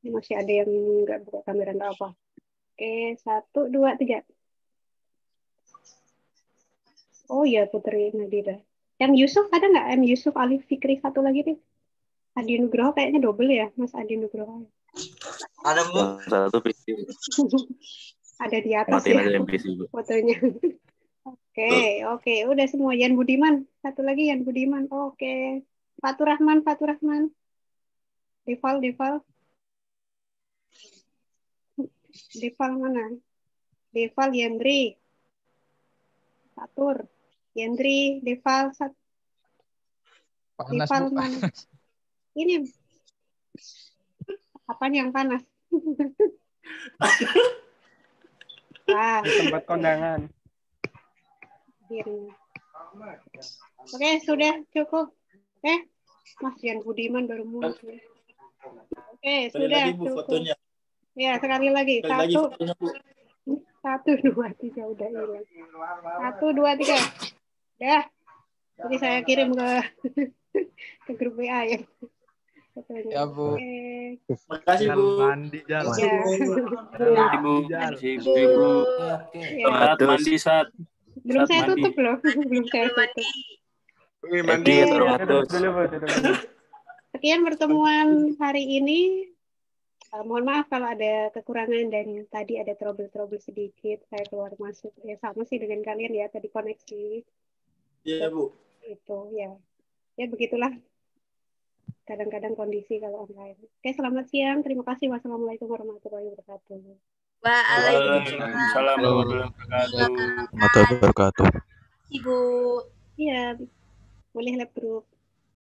Ini masih ada yang nggak buka kamera, nggak apa. Oke, 1, 2, 3. Oh iya, Putri Nadira. Yang Yusuf ada nggak? Yusuf Ali Fikri satu lagi nih. Adi Nugroho kayaknya double ya, Mas Adi Nugroho. Ada, Bu. Satu PC. Ada di atas Matiin ya aja yang PC, Bu. fotonya. Oke, udah semua. Yan Budiman, satu lagi Yan Budiman. Oke. Fatur Rahman. Deval mana? Deval Yendri. Fatur. Yendri, Deval, Panas, Deval Bu. mana? Ini apaan yang panas? Di tempat kondangan. Oke, sudah cukup. Mas Yan Budiman baru muncul. Oke, sudah cukup. Fotonya. Ya, sekali lagi. Satu, 2, 3 udah hilang. 1, 2, 3. Dah. Jadi saya kirim ke grup WA ya. Ya, Bu. Terima kasih, Bu. Mandi, Jal. Mandi, Bu. Saat mandi, saat. Belum saya tutup loh. Belum saya tutup. Sekian pertemuan hari ini. Mohon maaf kalau ada kekurangan dan tadi ada trouble sedikit. Saya keluar masuk. Ya sama sih dengan kalian ya, tadi koneksi. Iya, Bu. Itu ya. Ya begitulah. Kadang-kadang kondisi kalau online. Oke, selamat siang. Terima kasih. Wassalamualaikum warahmatullahi wabarakatuh. Waalaikumsalam warahmatullahi wabarakatuh. Ibu. Iya, boleh lab group.